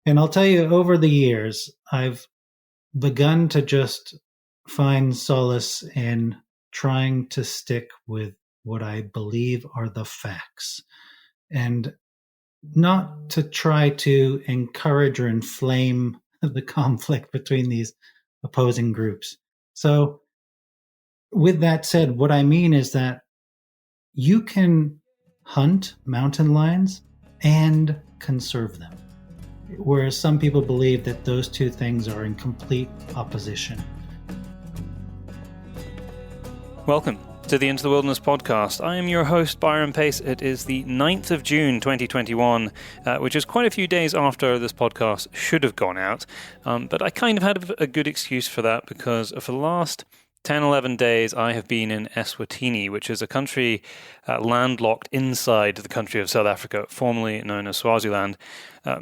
And I'll tell you, over the years, I've begun to just find solace in trying to stick with what I believe are the facts and not to try to encourage or inflame the conflict between these opposing groups. So, with that said, what I mean is that you can hunt mountain lions and conserve them, whereas some people believe that those two things are in complete opposition. Welcome to the Into the Wilderness podcast. I am your host, Byron Pace. It is the 9th of June 2021, which is quite a few days after this podcast should have gone out. But I kind of had a good excuse for that because for the last 10, 11 days, I have been in Eswatini, which is a country landlocked inside the country of South Africa, formerly known as Swaziland,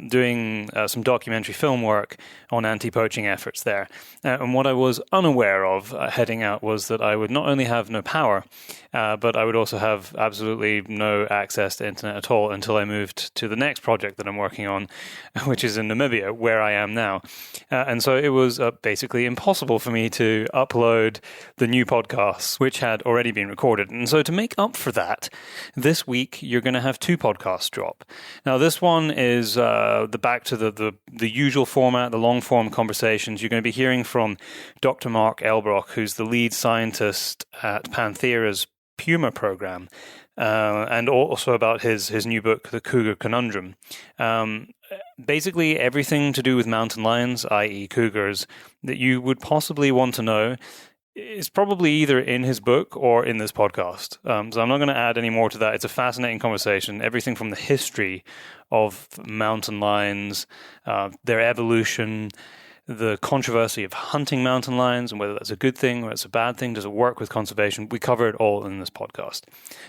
doing some documentary film work on anti-poaching efforts there. And what I was unaware of heading out was that I would not only have no power, but I would also have absolutely no access to internet at all until I moved to the next project that I'm working on, which is in Namibia, where I am now. And so it was basically impossible for me to upload the new podcasts, which had already been recorded. And so to make up for that, this week you're going to have two podcasts drop. Now, this one is back to the usual format, the long-form conversations. You're going to be hearing from Dr. Mark Elbroch, who's the lead scientist at Panthera's Puma program, and also about his new book, The Cougar Conundrum. Basically, everything to do with mountain lions, i.e. cougars, that you would possibly want to know is probably either in his book or in this podcast. So I'm not going to add any more to that. It's a fascinating conversation. Everything from the history of mountain lions, their evolution, the controversy of hunting mountain lions and whether that's a good thing or it's a bad thing. Does it work with conservation? We cover it all in this podcast.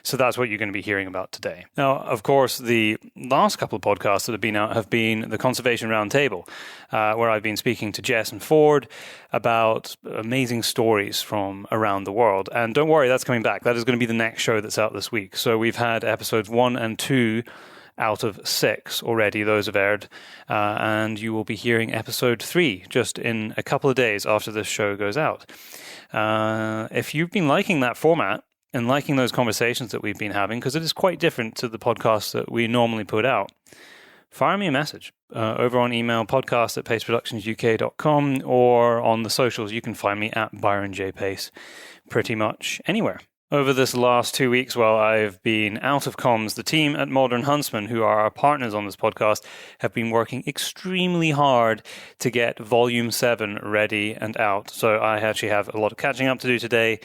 So that's what you're going to be hearing about today. Now, of course, the last couple of podcasts that have been out have been the Conservation Roundtable, where I've been speaking to Jess and Ford about amazing stories from around the world. And don't worry, that's coming back. That is going to be the next show that's out this week. So we've had episodes 1 and 2 out of 6 already. Those have aired, and you will be hearing episode 3 just in a couple of days after this show goes out. If you've been liking that format and liking those conversations that we've been having, because it is quite different to the podcasts that we normally put out, fire me a message over on email, podcast@paceproductionsuk.com, or on the socials. You can find me at Byron J. Pace pretty much anywhere. Over this last 2 weeks, while I've been out of comms, the team at Modern Huntsman, who are our partners on this podcast, have been working extremely hard to get Volume 7 ready and out. So I actually have a lot of catching up to do today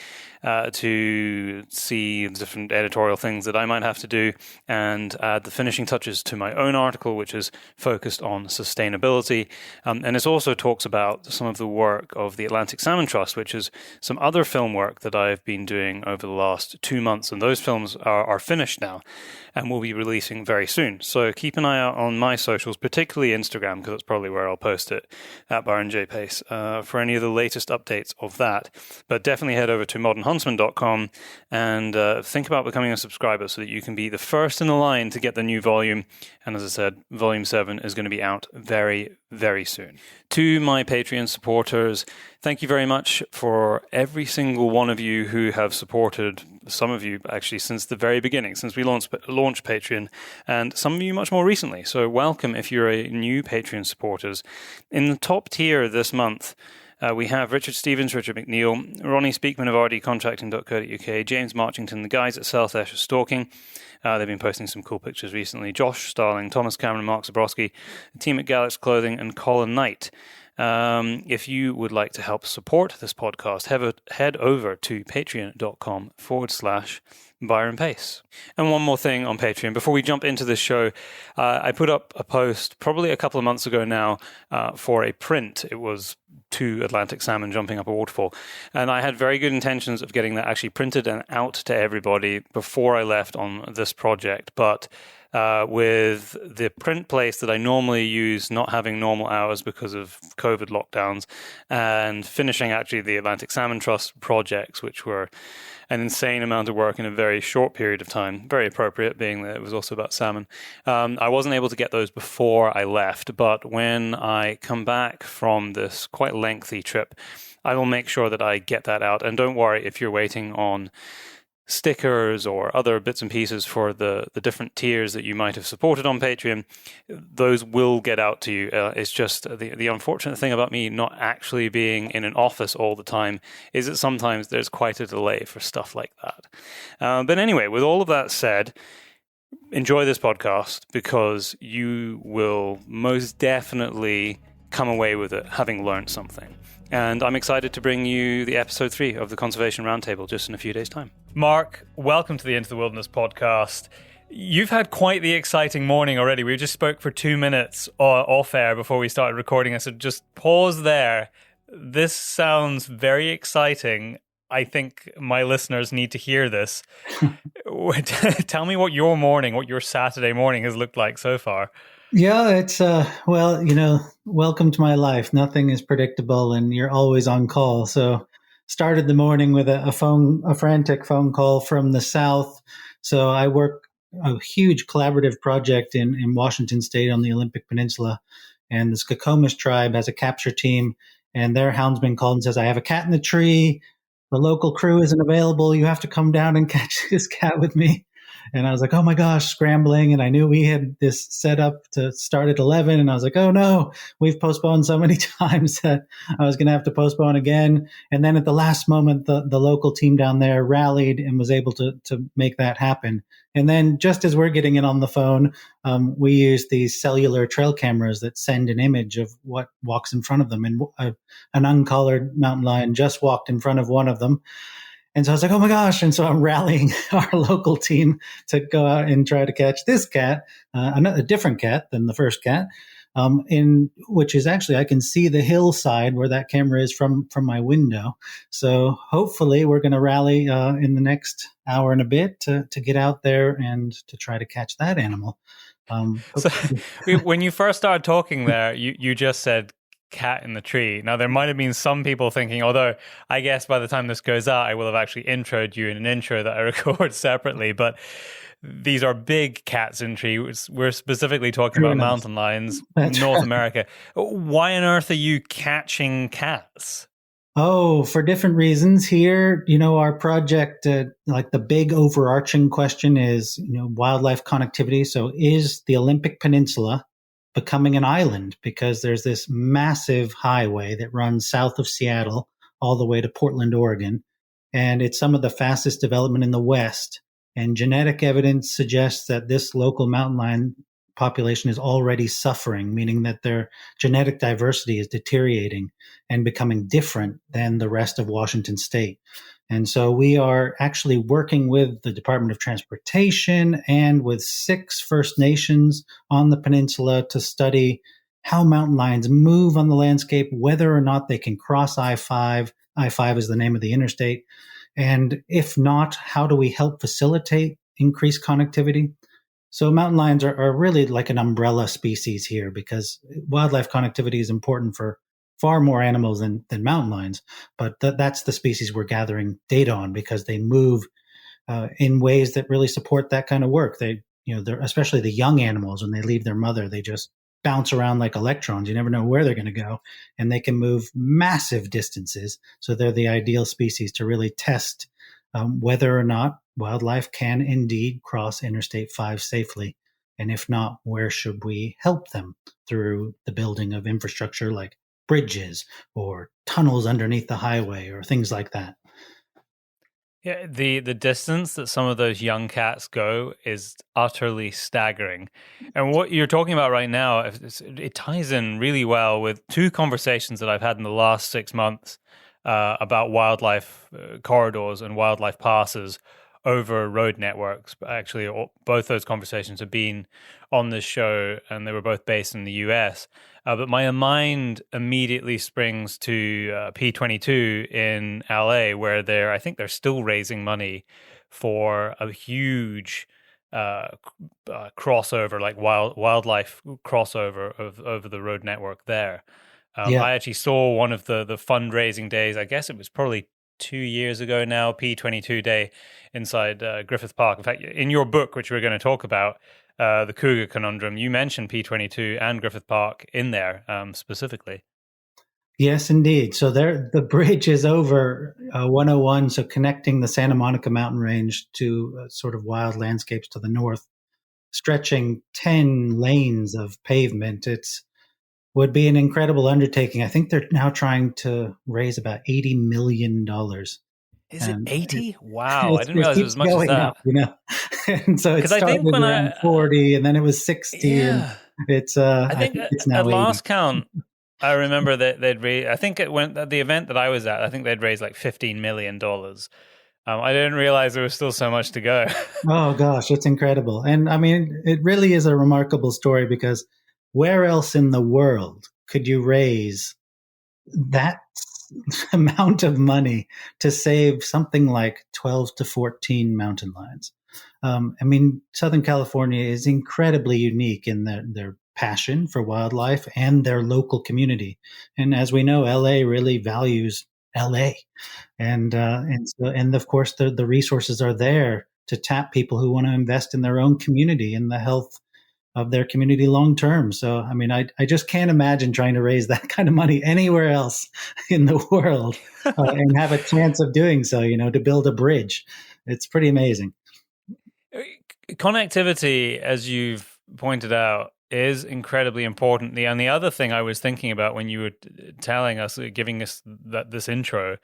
to see different editorial things that I might have to do and add the finishing touches to my own article, which is focused on sustainability. And it also talks about some of the work of the Atlantic Salmon Trust, which is some other film work that I've been doing over the last 2 months. And those films are finished now and will be releasing very soon. So keep an eye out on my socials, particularly Instagram, because that's probably where I'll post it, at Byron J. Pace, for any of the latest updates of that. But definitely head over to modernhuntsman.com and think about becoming a subscriber so that you can be the first in the line to get the new volume. And as I said, Volume 7 is going to be out very, very soon. To my Patreon supporters, thank you very much for every single one of you who have supported, some of you actually since the very beginning, since we launched Patreon, and some of you much more recently. So welcome if you're a new Patreon supporters. In the top tier this month, we have Richard Stevens, Richard McNeil, Ronnie Speakman of rdcontracting.co.uk, James Marchington, the guys at South Ash Stalking. They've been posting some cool pictures recently. Josh Starling, Thomas Cameron, Mark Zabrowski, the team at Galax Clothing, and Colin Knight. If you would like to help support this podcast, head over to patreon.com/Byron Pace. And one more thing on Patreon. Before we jump into this show, I put up a post probably a couple of months ago now for a print. It was 2 Atlantic salmon jumping up a waterfall. And I had very good intentions of getting that actually printed and out to everybody before I left on this project. But with the print place that I normally use not having normal hours because of COVID lockdowns, and finishing actually the Atlantic Salmon Trust projects, which were an insane amount of work in a very short period of time. Very appropriate, being that it was also about salmon. I wasn't able to get those before I left, but when I come back from this quite lengthy trip, I will make sure that I get that out. And don't worry if you're waiting on stickers or other bits and pieces for the different tiers that you might have supported on Patreon. Those will get out to you. It's just the unfortunate thing about me not actually being in an office all the time is that sometimes there's quite a delay for stuff like that. But anyway, with all of that said, enjoy this podcast because you will most definitely come away with it having learned something. And I'm excited to bring you the episode 3 of the Conservation Roundtable just in a few days' time. Mark, welcome to the Into the Wilderness podcast. You've had quite the exciting morning already. We just spoke for 2 minutes off air before we started recording. I said, just pause there. This sounds very exciting. I think my listeners need to hear this. Tell me what your Saturday morning has looked like so far. Yeah, it's welcome to my life. Nothing is predictable, and you're always on call. So, started the morning with a frantic phone call from the south. So, I work a huge collaborative project in Washington State on the Olympic Peninsula, and the Skokomish tribe has a capture team, and their houndsman called and says, "I have a cat in the tree. The local crew isn't available. You have to come down and catch this cat with me." And I was like, oh my gosh, scrambling. And I knew we had this set up to start at 11. And I was like, oh no, we've postponed so many times that I was going to have to postpone again. And then at the last moment, the local team down there rallied and was able to make that happen. And then just as we're getting it on the phone, we use these cellular trail cameras that send an image of what walks in front of them. And an uncollared mountain lion just walked in front of one of them. And so I was like, oh my gosh. And so I'm rallying our local team to go out and try to catch this cat, a different cat than the first cat, which is actually, I can see the hillside where that camera is from my window. So hopefully we're going to rally in the next hour and a bit to get out there and to try to catch that animal. So when you first started talking there, you just said cat in the tree. Now, there might have been some people thinking, although I guess by the time this goes out, I will have actually introed you in an intro that I record separately, but these are big cats in trees. We're specifically talking about mountain lions, North America. Why on earth are you catching cats? Oh, for different reasons here. Our project, like the big overarching question is, wildlife connectivity. So is the Olympic Peninsula becoming an island? Because there's this massive highway that runs south of Seattle all the way to Portland, Oregon. And it's some of the fastest development in the West. And genetic evidence suggests that this local mountain lion population is already suffering, meaning that their genetic diversity is deteriorating and becoming different than the rest of Washington State. And so we are actually working with the Department of Transportation and with 6 First Nations on the peninsula to study how mountain lions move on the landscape, whether or not they can cross I-5. I-5 is the name of the interstate. And if not, how do we help facilitate increased connectivity? So mountain lions are really like an umbrella species here because wildlife connectivity is important for far more animals than mountain lions. But that's the species we're gathering data on because they move in ways that really support that kind of work. They're especially the young animals, when they leave their mother, they just bounce around like electrons. You never know where they're going to go. And they can move massive distances. So they're the ideal species to really test whether or not wildlife can indeed cross Interstate 5 safely. And if not, where should we help them through the building of infrastructure like bridges or tunnels underneath the highway or things like that? Yeah, the distance that some of those young cats go is utterly staggering. And what you're talking about right now, it ties in really well with 2 conversations that I've had in the last 6 months about wildlife corridors and wildlife passes over road networks. Actually, both those conversations have been on this show, and they were both based in the US. But my mind immediately springs to P22 in LA, where I think they're still raising money for a huge crossover, like wildlife crossover over the road network there. Yeah. I actually saw one of the fundraising days. I guess it was probably 2 years ago now, P22 Day inside Griffith Park. In fact, in your book, which we're going to talk about, the Cougar Conundrum, you mentioned P22 and Griffith Park in there specifically. Yes, indeed. So there, the bridge is over 101, so connecting the Santa Monica mountain range to sort of wild landscapes to the north, stretching 10 lanes of pavement. It's would be an incredible undertaking. I think they're now trying to raise about $80 million. Is it And 80? Wow, I didn't it realize it was keeps as much as going that. up, And so it Because I think started when around 40 and then it was 60 and yeah, I I think think it's at now 80. last count, I remember that they'd raised, I think it went at the event that I was at, I think they'd raised like $15 million. I didn't realize there was still so much to go. Oh gosh, it's incredible. And I mean, it really is a remarkable story because where else in the world could you raise that amount of money to save something like 12 to 14 mountain lions? I mean, Southern California is incredibly unique in their passion for wildlife and their local community. And as we know, LA really values LA. And of course the resources are there to tap people who want to invest in their own community and the health of their community long term. So I mean, I just can't imagine trying to raise that kind of money anywhere else in the world and have a chance of doing so. To build a bridge, it's pretty amazing. Connectivity, as you've pointed out, is incredibly important. And the other thing I was thinking about when you were telling us, giving us this intro,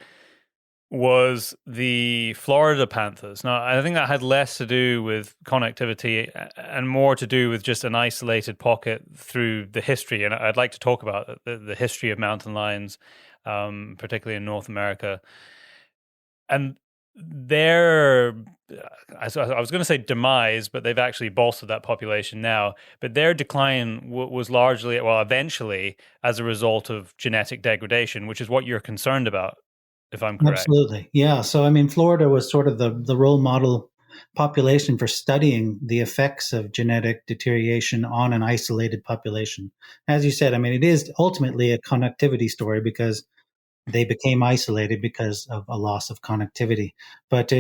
was the Florida Panthers. Now, I think that had less to do with connectivity and more to do with just an isolated pocket through the history. And I'd like to talk about the history of mountain lions, particularly in North America. And their, I was going to say demise, but they've actually bolstered that population now. But their decline was largely, well, eventually as a result of genetic degradation, which is what you're concerned about, if I'm correct. Absolutely. Yeah. So, I mean, Florida was sort of the role model population for studying the effects of genetic deterioration on an isolated population. As you said, I mean, it is ultimately a connectivity story because they became isolated because of a loss of connectivity. But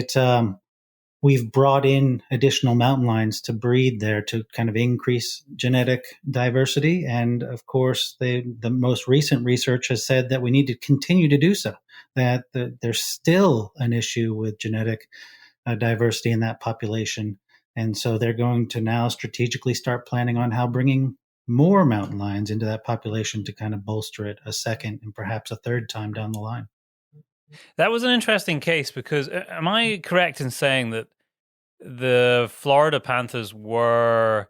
we've brought in additional mountain lions to breed there to kind of increase genetic diversity. And of course, the most recent research has said that we need to continue to do so, that there's still an issue with genetic diversity in that population. And so they're going to now strategically start planning on how bringing more mountain lions into that population to kind of bolster it a second and perhaps a third time down the line. That was an interesting case because am I correct in saying that the Florida panthers were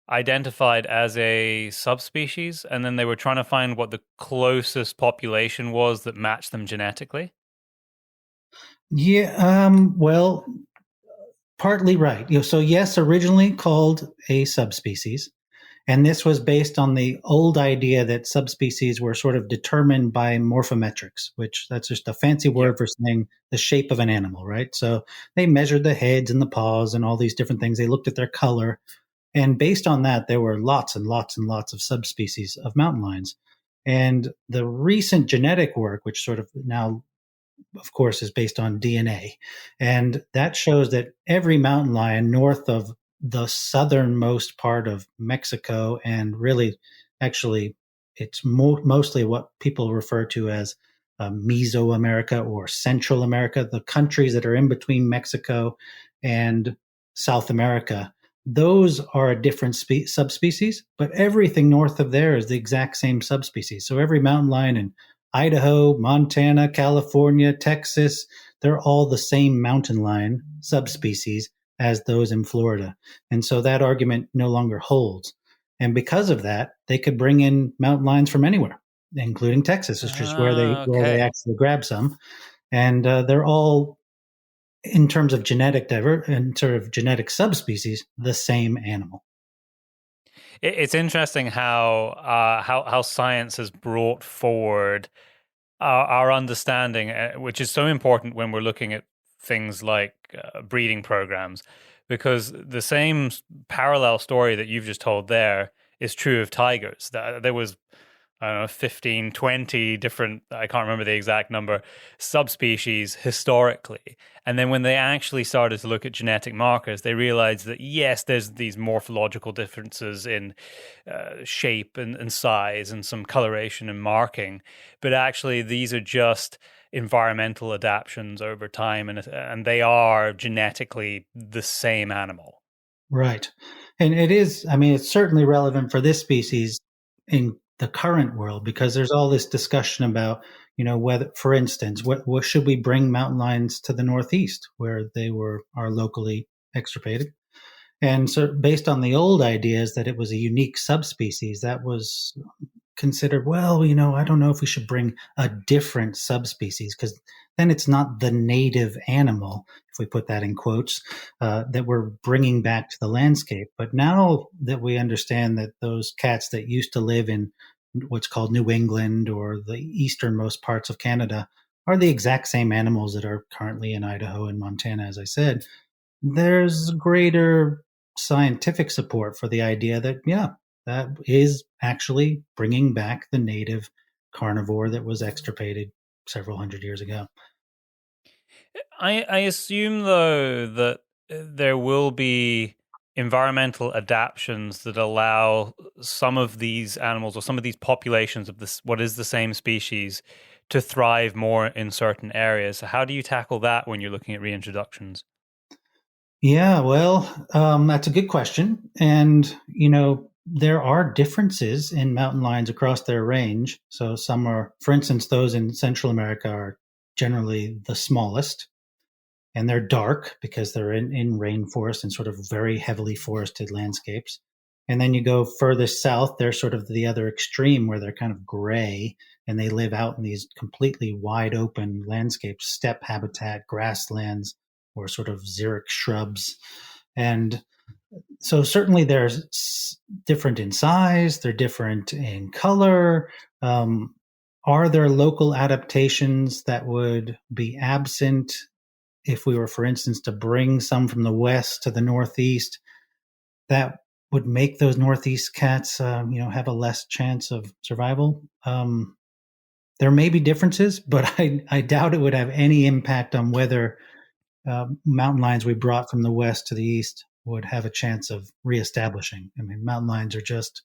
identified as a subspecies and then they were trying to find what the closest population was that matched them genetically? Yeah, well, partly right. So yes, originally called a subspecies. And this was based on the old idea that subspecies were sort of determined by morphometrics, which that's just a fancy word for saying the shape of an animal, right? So they measured the heads and the paws and all these different things. They looked at their color. And based on that, there were lots and lots and lots of subspecies of mountain lions. And the recent genetic work, which sort of now of course, is based on DNA. And that shows that every mountain lion north of the southernmost part of Mexico, and really, actually, it's mostly what people refer to as Mesoamerica or Central America, the countries that are in between Mexico and South America. Those are a different subspecies, but everything north of there is the exact same subspecies. So every mountain lion in Idaho, Montana, California, Texas, they're all the same mountain lion subspecies as those in Florida. And so that argument no longer holds. And because of that, they could bring in mountain lions from anywhere, including Texas, which is where they actually grab some. And they're all, in terms of in sort of genetic subspecies, the same animal. It's interesting how science has brought forward our understanding, which is so important when we're looking at things like breeding programs. because the same parallel story that you've just told there is true of tigers. There was, I don't know, 15, 20 different, I can't remember the exact number, subspecies historically. And then when they actually started to look at genetic markers, they realized that, yes, there's these morphological differences in shape and size and some coloration and marking. But actually, these are just environmental adaptations over time, and they are genetically the same animal. Right. And it is, I mean, it's certainly relevant for this species in the current world, because there's all this discussion about, whether, for instance, what should we bring mountain lions to the Northeast where they are locally extirpated? And so based on the old ideas that it was a unique subspecies, that was considered, well, I don't know if we should bring a different subspecies, because then it's not the native animal, if we put that in quotes, that we're bringing back to the landscape. But now that we understand that those cats that used to live in what's called New England or the easternmost parts of Canada are the exact same animals that are currently in Idaho and Montana, as I said, there's greater scientific support for the idea that, yeah, that is actually bringing back the native carnivore that was extirpated several hundred years ago. I assume, though, that there will be environmental adaptations that allow some of these animals or some of these populations of this, what is the same species, to thrive more in certain areas. So how do you tackle that when you're looking at reintroductions? Yeah, well, that's a good question. And, there are differences in mountain lions across their range. So some are, for instance, those in Central America are generally the smallest, and they're dark because they're in rainforest and sort of very heavily forested landscapes. And then you go furthest south, they're sort of the other extreme where they're kind of gray and they live out in these completely wide open landscapes, steppe habitat, grasslands, or sort of xeric shrubs. And so certainly they're different in size, they're different in color. Are there local adaptations that would be absent if we were, for instance, to bring some from the west to the northeast? That would make those northeast cats, have a less chance of survival. There may be differences, but I doubt it would have any impact on whether mountain lions we brought from the west to the east would have a chance of reestablishing. I mean, mountain lions are just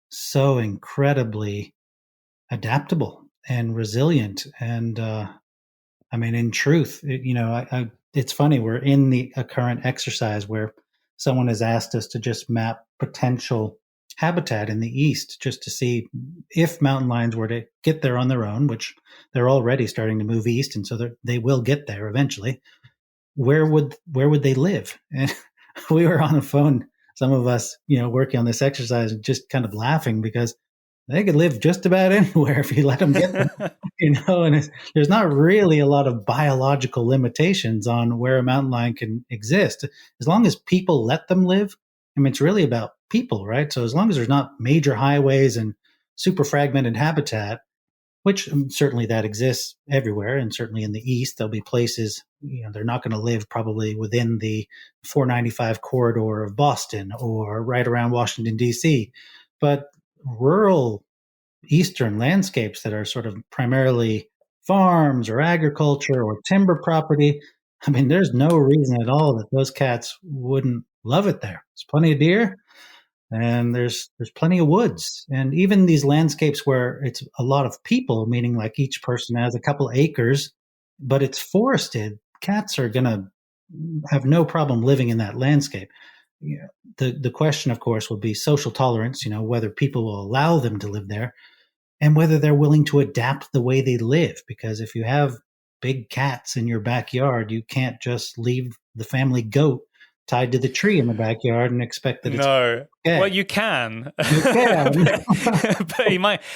so incredibly adaptable and resilient. And I mean, in truth, it's funny. We're in a current exercise where someone has asked us to just map potential habitat in the east just to see if mountain lions were to get there on their own, which they're already starting to move east, and so they will get there eventually. Where would they live? And we were on the phone, some of us, working on this exercise, and just kind of laughing because they could live just about anywhere if you let them get there, and there's not really a lot of biological limitations on where a mountain lion can exist. As long as people let them live, I mean, it's really about people, right? So as long as there's not major highways and super fragmented habitat, which certainly that exists everywhere, and certainly in the east, there'll be places, they're not going to live probably within the 495 corridor of Boston or right around Washington, D.C., but rural eastern landscapes that are sort of primarily farms or agriculture or timber property, I mean, there's no reason at all that those cats wouldn't love it there. There's plenty of deer, and there's plenty of woods, and even these landscapes where it's a lot of people, meaning like each person has a couple acres, but it's forested, cats are going to have no problem living in that landscape. The question, of course, will be social tolerance, whether people will allow them to live there and whether they're willing to adapt the way they live. Because if you have big cats in your backyard, you can't just leave the family goat tied to the tree in the backyard and expect that it's no. okay. Well, you can. You can.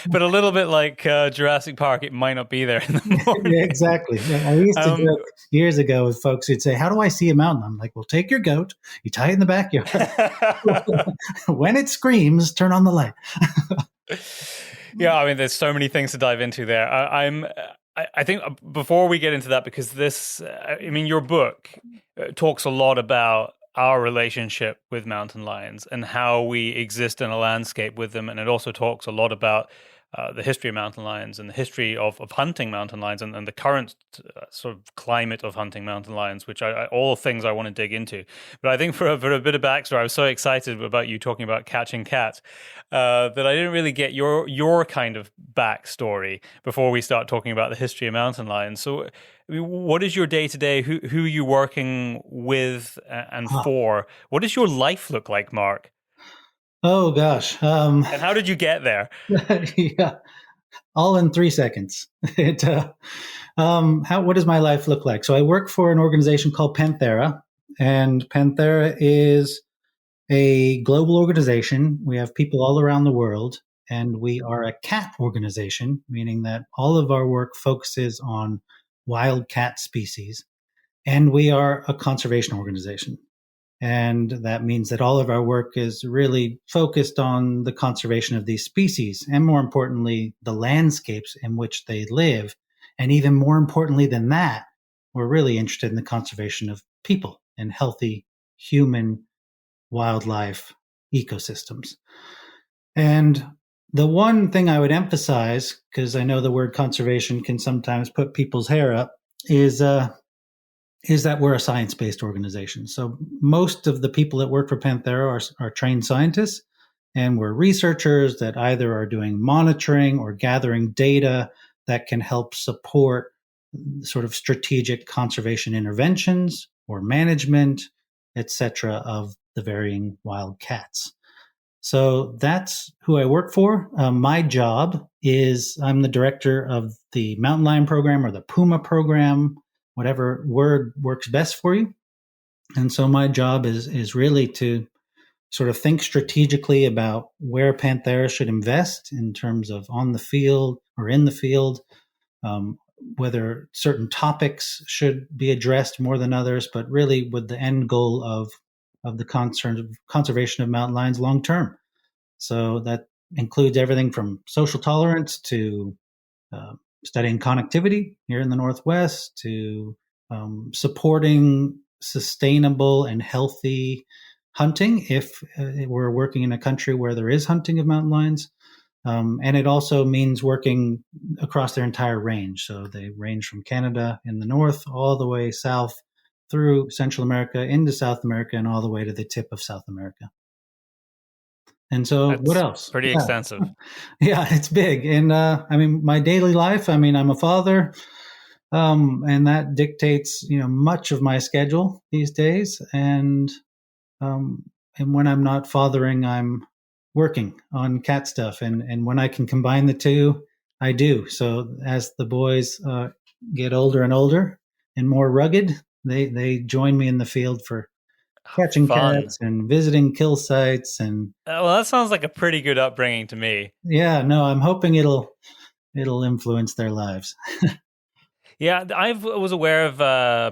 but a little bit like Jurassic Park, it might not be there in the morning. Yeah, exactly. I used to joke years ago with folks who'd say, "How do I see a mountain?" I'm like, "Well, take your goat, you tie it in the backyard. When it screams, turn on the light." Yeah, I mean, there's so many things to dive into there. I think before we get into that, because your book talks a lot about our relationship with mountain lions and how we exist in a landscape with them. And it also talks a lot about the history of mountain lions and the history of hunting mountain lions and the current sort of climate of hunting mountain lions, which all things I want to dig into. But I think for a bit of backstory, I was so excited about you talking about catching cats that I didn't really get your kind of backstory before we start talking about the history of mountain lions. So, I mean, what is your day to day? Who are you working with and for? What does your life look like, Mark? Oh gosh. And how did you get there? Yeah, all in 3 seconds. What does my life look like? So I work for an organization called Panthera, and Panthera is a global organization. We have people all around the world, and we are a cat organization, meaning that all of our work focuses on wild cat species, and we are a conservation organization. And that means that all of our work is really focused on the conservation of these species, and more importantly, the landscapes in which they live. And even more importantly than that, we're really interested in the conservation of people and healthy human wildlife ecosystems. And the one thing I would emphasize, because I know the word conservation can sometimes put people's hair up, is that we're a science-based organization. So most of the people that work for Panthera are trained scientists, and we're researchers that either are doing monitoring or gathering data that can help support sort of strategic conservation interventions or management, etc., of the varying wild cats. So that's who I work for. My job is I'm the director of the mountain lion program or the Puma program, whatever word works best for you. And so my job is really to sort of think strategically about where Panthera should invest in terms of on the field or in the field, whether certain topics should be addressed more than others, but really with the end goal of the conservation of mountain lions long term. So that includes everything from social tolerance to studying connectivity here in the Northwest to supporting sustainable and healthy hunting if we're working in a country where there is hunting of mountain lions. And it also means working across their entire range. So they range from Canada in the north all the way south through Central America into South America and all the way to the tip of South America. And so That's what else? pretty extensive. Yeah, it's big. And I mean, my daily life, I mean, I'm a father, and that dictates, much of my schedule these days. And when I'm not fathering, I'm working on cat stuff. And when I can combine the two, I do. So as the boys get older and older and more rugged, they join me in the field for catching Fun. cats and visiting kill sites. And Well, that sounds like a pretty good upbringing to me. yeah, no, I'm hoping it'll influence their lives. Yeah, I was aware of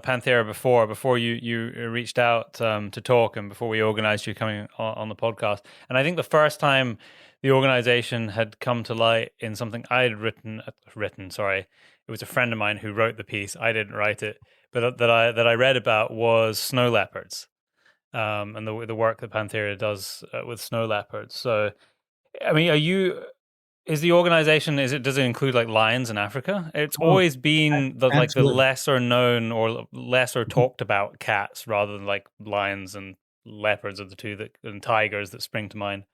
Panthera before you reached out to talk and before we organized you coming on the podcast. And I think the first time the organization had come to light in something I had written, sorry, it was a friend of mine who wrote the piece. I didn't write it, but that I read about was snow leopards, and the work that Panthera does with snow leopards. So, I mean, is the organization, does it include like lions in Africa? It's always been the lesser known or lesser talked about cats rather than like lions and leopards are the two and tigers that spring to mind.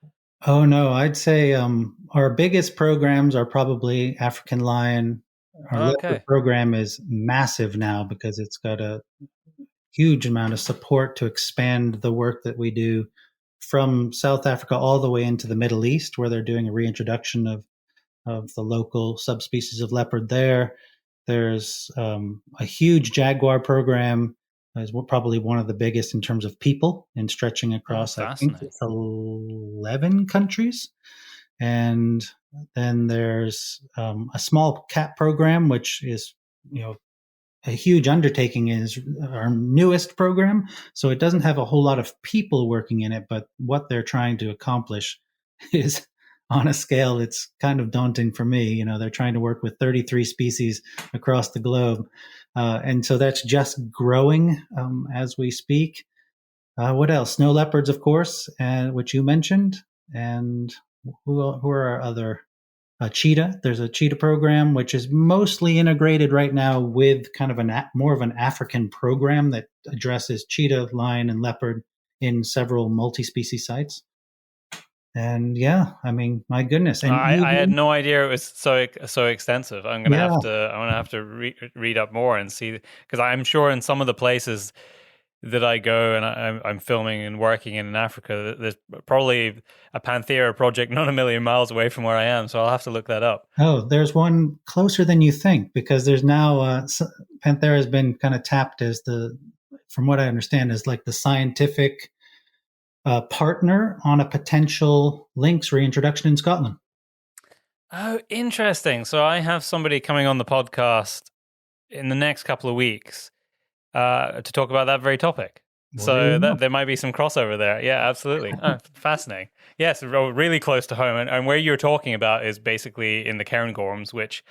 Oh no, I'd say our biggest programs are probably African lion. Our leopard program is massive now because it's got a huge amount of support to expand the work that we do from South Africa all the way into the Middle East, where they're doing a reintroduction of the local subspecies of leopard there. There's a huge jaguar program, is probably one of the biggest in terms of people and stretching across, I think it's 11 countries. And then there's a small cat program, which is, a huge undertaking, is our newest program. So it doesn't have a whole lot of people working in it, but what they're trying to accomplish is on a scale that's kind of daunting for me. They're trying to work with 33 species across the globe. And so that's just growing as we speak. What else? Snow leopards, of course, and which you mentioned. And who are our other? Cheetah. There's a cheetah program, which is mostly integrated right now with kind of more of an African program that addresses cheetah, lion, and leopard in several multi-species sites. And yeah, I mean, my goodness. And I had no idea it was so extensive. I'm gonna have to read up more and see, because I'm sure in some of the places that I go and I'm filming and working in Africa, there's probably a Panthera project not a million miles away from where I am. So I'll have to look that up. Oh, there's one closer than you think, because there's now Panthera has been kind of tapped as from what I understand, is like the scientific partner on a potential lynx reintroduction in Scotland. Oh, interesting. So I have somebody coming on the podcast in the next couple of weeks to talk about that very topic. Well, so there might be some crossover there. Yeah, absolutely. Oh, fascinating. Yes, really close to home. And where you're talking about is basically in the Cairngorms, which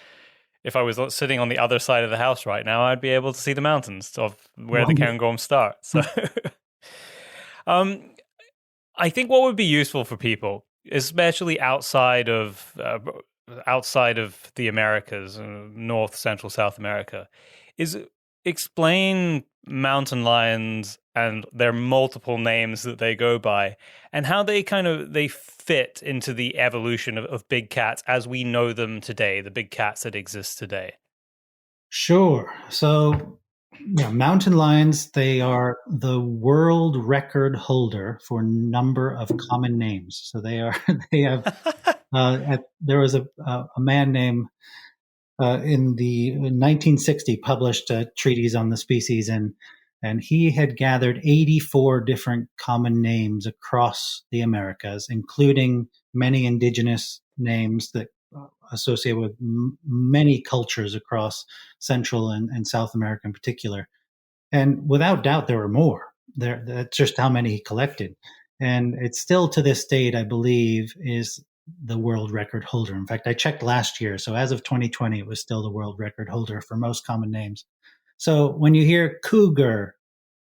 if I was sitting on the other side of the house right now, I'd be able to see the mountains of where the Cairngorms start. So I think what would be useful for people, especially outside of the Americas, North, Central, South America, is explain mountain lions and their multiple names that they go by, and how they fit into the evolution of big cats as we know them today, the big cats that exist today. Sure. So yeah, mountain lions, they are the world record holder for number of common names. So they have, there was a man named, in the 1960 published a treatise on the species, and he had gathered 84 different common names across the Americas, including many indigenous names that associate with many cultures across Central and South America in particular. And without doubt, there were more. That's just how many he collected. And it's still to this date, I believe, is the world record holder. In fact, I checked last year. So as of 2020, it was still the world record holder for most common names. So when you hear cougar,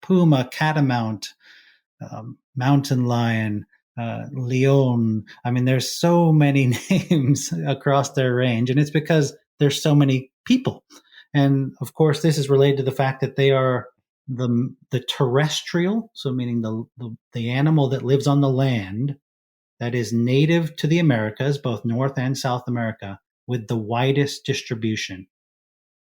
puma, catamount, mountain lion, leon, I mean, there's so many names across their range. And it's because there's so many people. And of course, this is related to the fact that they are the terrestrial, so meaning the animal that lives on the land, that is native to the Americas, both North and South America, with the widest distribution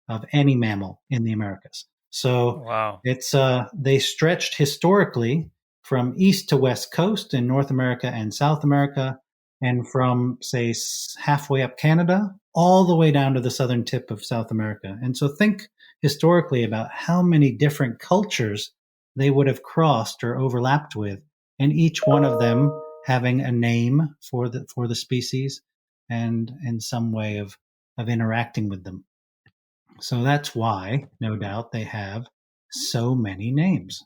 of any mammal in the Americas. So wow. It's they stretched historically from east to west coast in North America and South America, and from, say, halfway up Canada all the way down to the southern tip of South America. And so think historically about how many different cultures they would have crossed or overlapped with, and each one of them having a name for the species and in some way of interacting with them. So that's why, no doubt, they have so many names.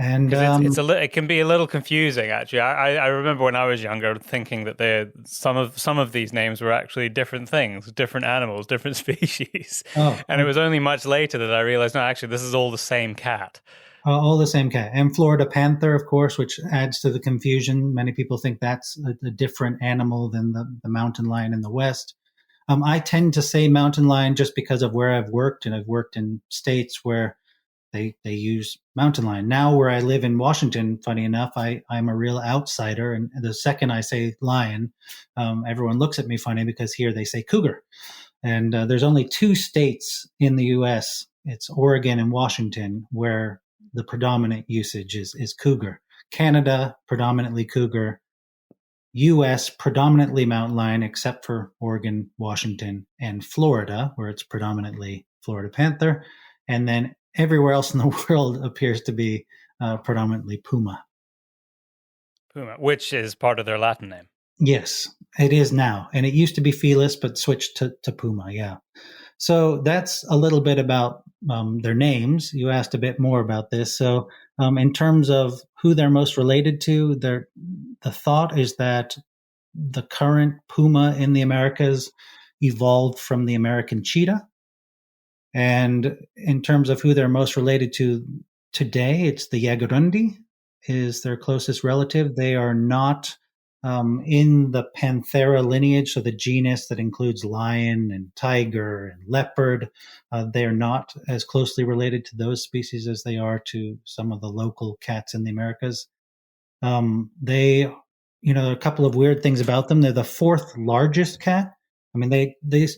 And it can be a little confusing, actually. I remember when I was younger thinking that some of these names were actually different things, different animals, different species. And it was only much later that I realized, no, actually, this is all the same cat. All the same cat. And Florida panther, of course, which adds to the confusion. Many people think that's a different animal than the mountain lion in the West. I tend to say mountain lion just because of where I've worked, and I've worked in states where they use mountain lion. Now, where I live in Washington, funny enough, I'm a real outsider. And the second I say lion, everyone looks at me funny, because here they say cougar. And there's only 2 states in the U.S., it's Oregon and Washington, where the predominant usage is cougar. Canada, predominantly cougar. U.S., predominantly mountain lion, except for Oregon, Washington, and Florida, where it's predominantly Florida panther. And then everywhere else in the world appears to be predominantly puma. Puma, which is part of their Latin name. Yes, it is now. And it used to be Felis, but switched to Puma, yeah. So that's a little bit about their names. You asked a bit more about this. So in terms of who they're most related to, the thought is that the current puma in the Americas evolved from the American cheetah. And in terms of who they're most related to, today it's the Jaguarundi is their closest relative. They are not in the Panthera lineage, so the genus that includes lion and tiger and leopard. They are not as closely related to those species as they are to some of the local cats in the Americas. They, there are a couple of weird things about them. They're the fourth largest cat. I mean, they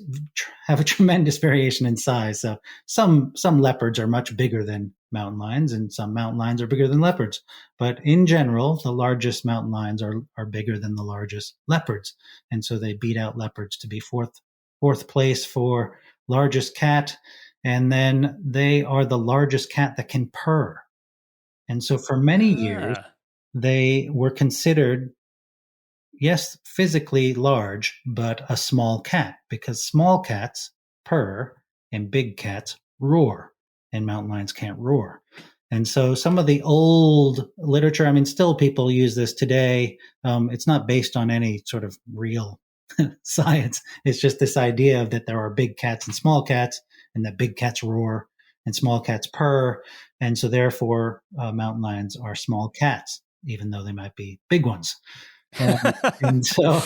have a tremendous variation in size. So some leopards are much bigger than mountain lions, and some mountain lions are bigger than leopards. But in general, the largest mountain lions are bigger than the largest leopards, and so they beat out leopards to be fourth place for largest cat. And then they are the largest cat that can purr. And so for many years, they were considered, yes, physically large, but a small cat, because small cats purr and big cats roar, and mountain lions can't roar. And so some of the old literature, I mean, still people use this today. It's not based on any sort of real science. It's just this idea that there are big cats and small cats, and that big cats roar and small cats purr. And so therefore, mountain lions are small cats, even though they might be big ones. And so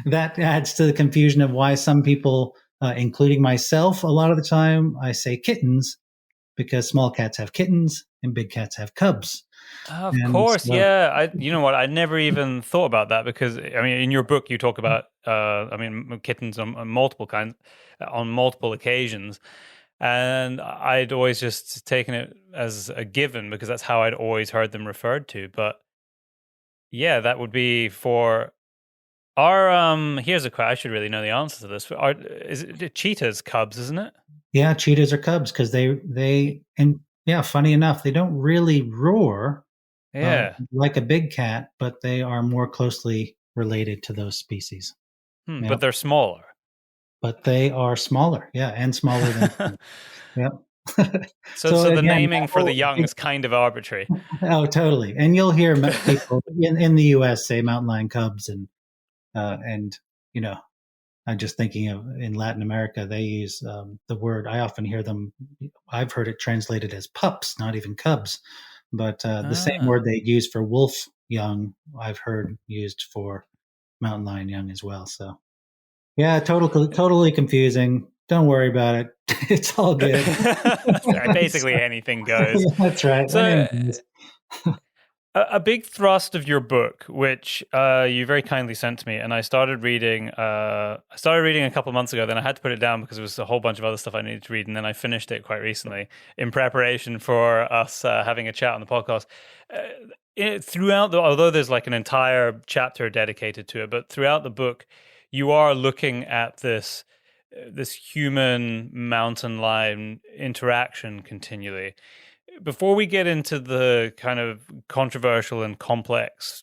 that adds to the confusion of why some people, including myself, a lot of the time I say kittens, because small cats have kittens and big cats have cubs. Of course, so, yeah. You know what? I never even thought about that, because I mean, in your book you talk about, kittens on multiple kinds, on multiple occasions, and I'd always just taken it as a given because that's how I'd always heard them referred to. But yeah, that would be for our. Here's a question. I should really know the answer to this. Is it cheetahs cubs? Isn't it? Yeah, cheetahs are cubs because they and yeah, funny enough, they don't really roar. Like a big cat, but they are more closely related to those species. Yep. But they're smaller. But they are smaller, yeah, and smaller than. Yep. So the again, naming for the young is kind of arbitrary. Oh, totally. And you'll hear people in the U.S. say mountain lion cubs, and I'm just thinking of in Latin America, they use the word. I often hear them. I've heard it translated as pups, not even cubs, but the same word they use for wolf young, I've heard used for mountain lion young as well. So, yeah, totally confusing. Don't worry about it. It's all good. Basically, anything goes. Yeah, that's right. So, a big thrust of your book, which you very kindly sent to me, and I started reading. A couple of months ago. Then I had to put it down because there was a whole bunch of other stuff I needed to read, and then I finished it quite recently in preparation for us having a chat on the podcast. Although there's like an entire chapter dedicated to it, but throughout the book, you are looking at this human mountain lion interaction continually. Before we get into the kind of controversial and complex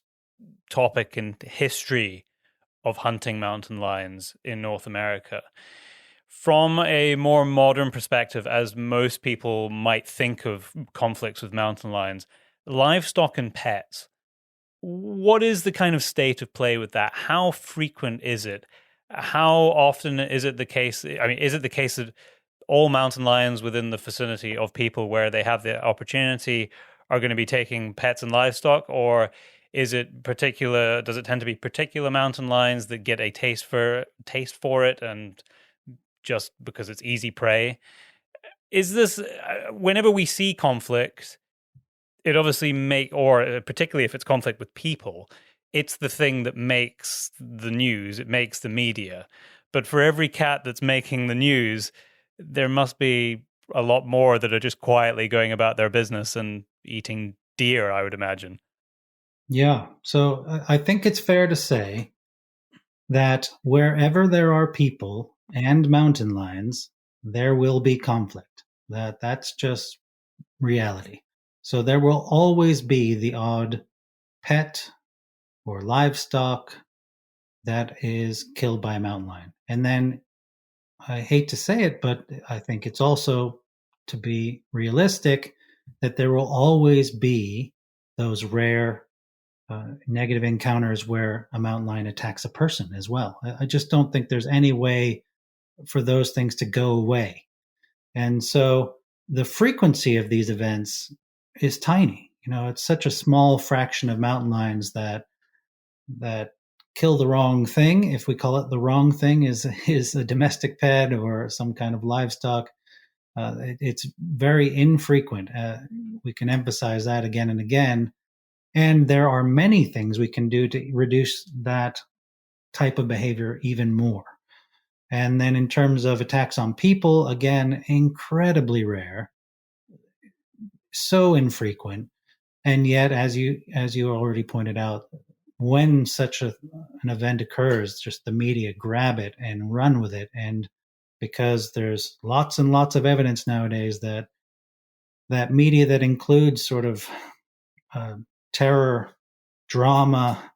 topic and history of hunting mountain lions in North America, from a more modern perspective, as most people might think of conflicts with mountain lions, livestock and pets, what is the kind of state of play with that? How frequent is it? How often is it the case? I mean, is it the case that all mountain lions within the vicinity of people where they have the opportunity are going to be taking pets and livestock, or does it tend to be particular mountain lions that get a taste for it and just because it's easy prey? Is this, whenever we see conflict, it obviously particularly if it's conflict with people, it's the thing that makes the news, it makes the media. But for every cat that's making the news, there must be a lot more that are just quietly going about their business and eating deer, I would imagine. Yeah. So I think it's fair to say that wherever there are people and mountain lions, there will be conflict. That's just reality. So there will always be the odd pet or livestock that is killed by a mountain lion. And then I hate to say it, but I think it's also, to be realistic, that there will always be those rare negative encounters where a mountain lion attacks a person as well. I just don't think there's any way for those things to go away. And so the frequency of these events is tiny. It's such a small fraction of mountain lions that kill the wrong thing. If we call it the wrong thing, is a domestic pet or some kind of livestock. It's very infrequent. We can emphasize that again and again. And there are many things we can do to reduce that type of behavior even more. And then in terms of attacks on people, again, incredibly rare, so infrequent. And yet, as you already pointed out, when such an event occurs, just the media grab it and run with it. And because there's lots and lots of evidence nowadays that media that includes sort of terror, drama,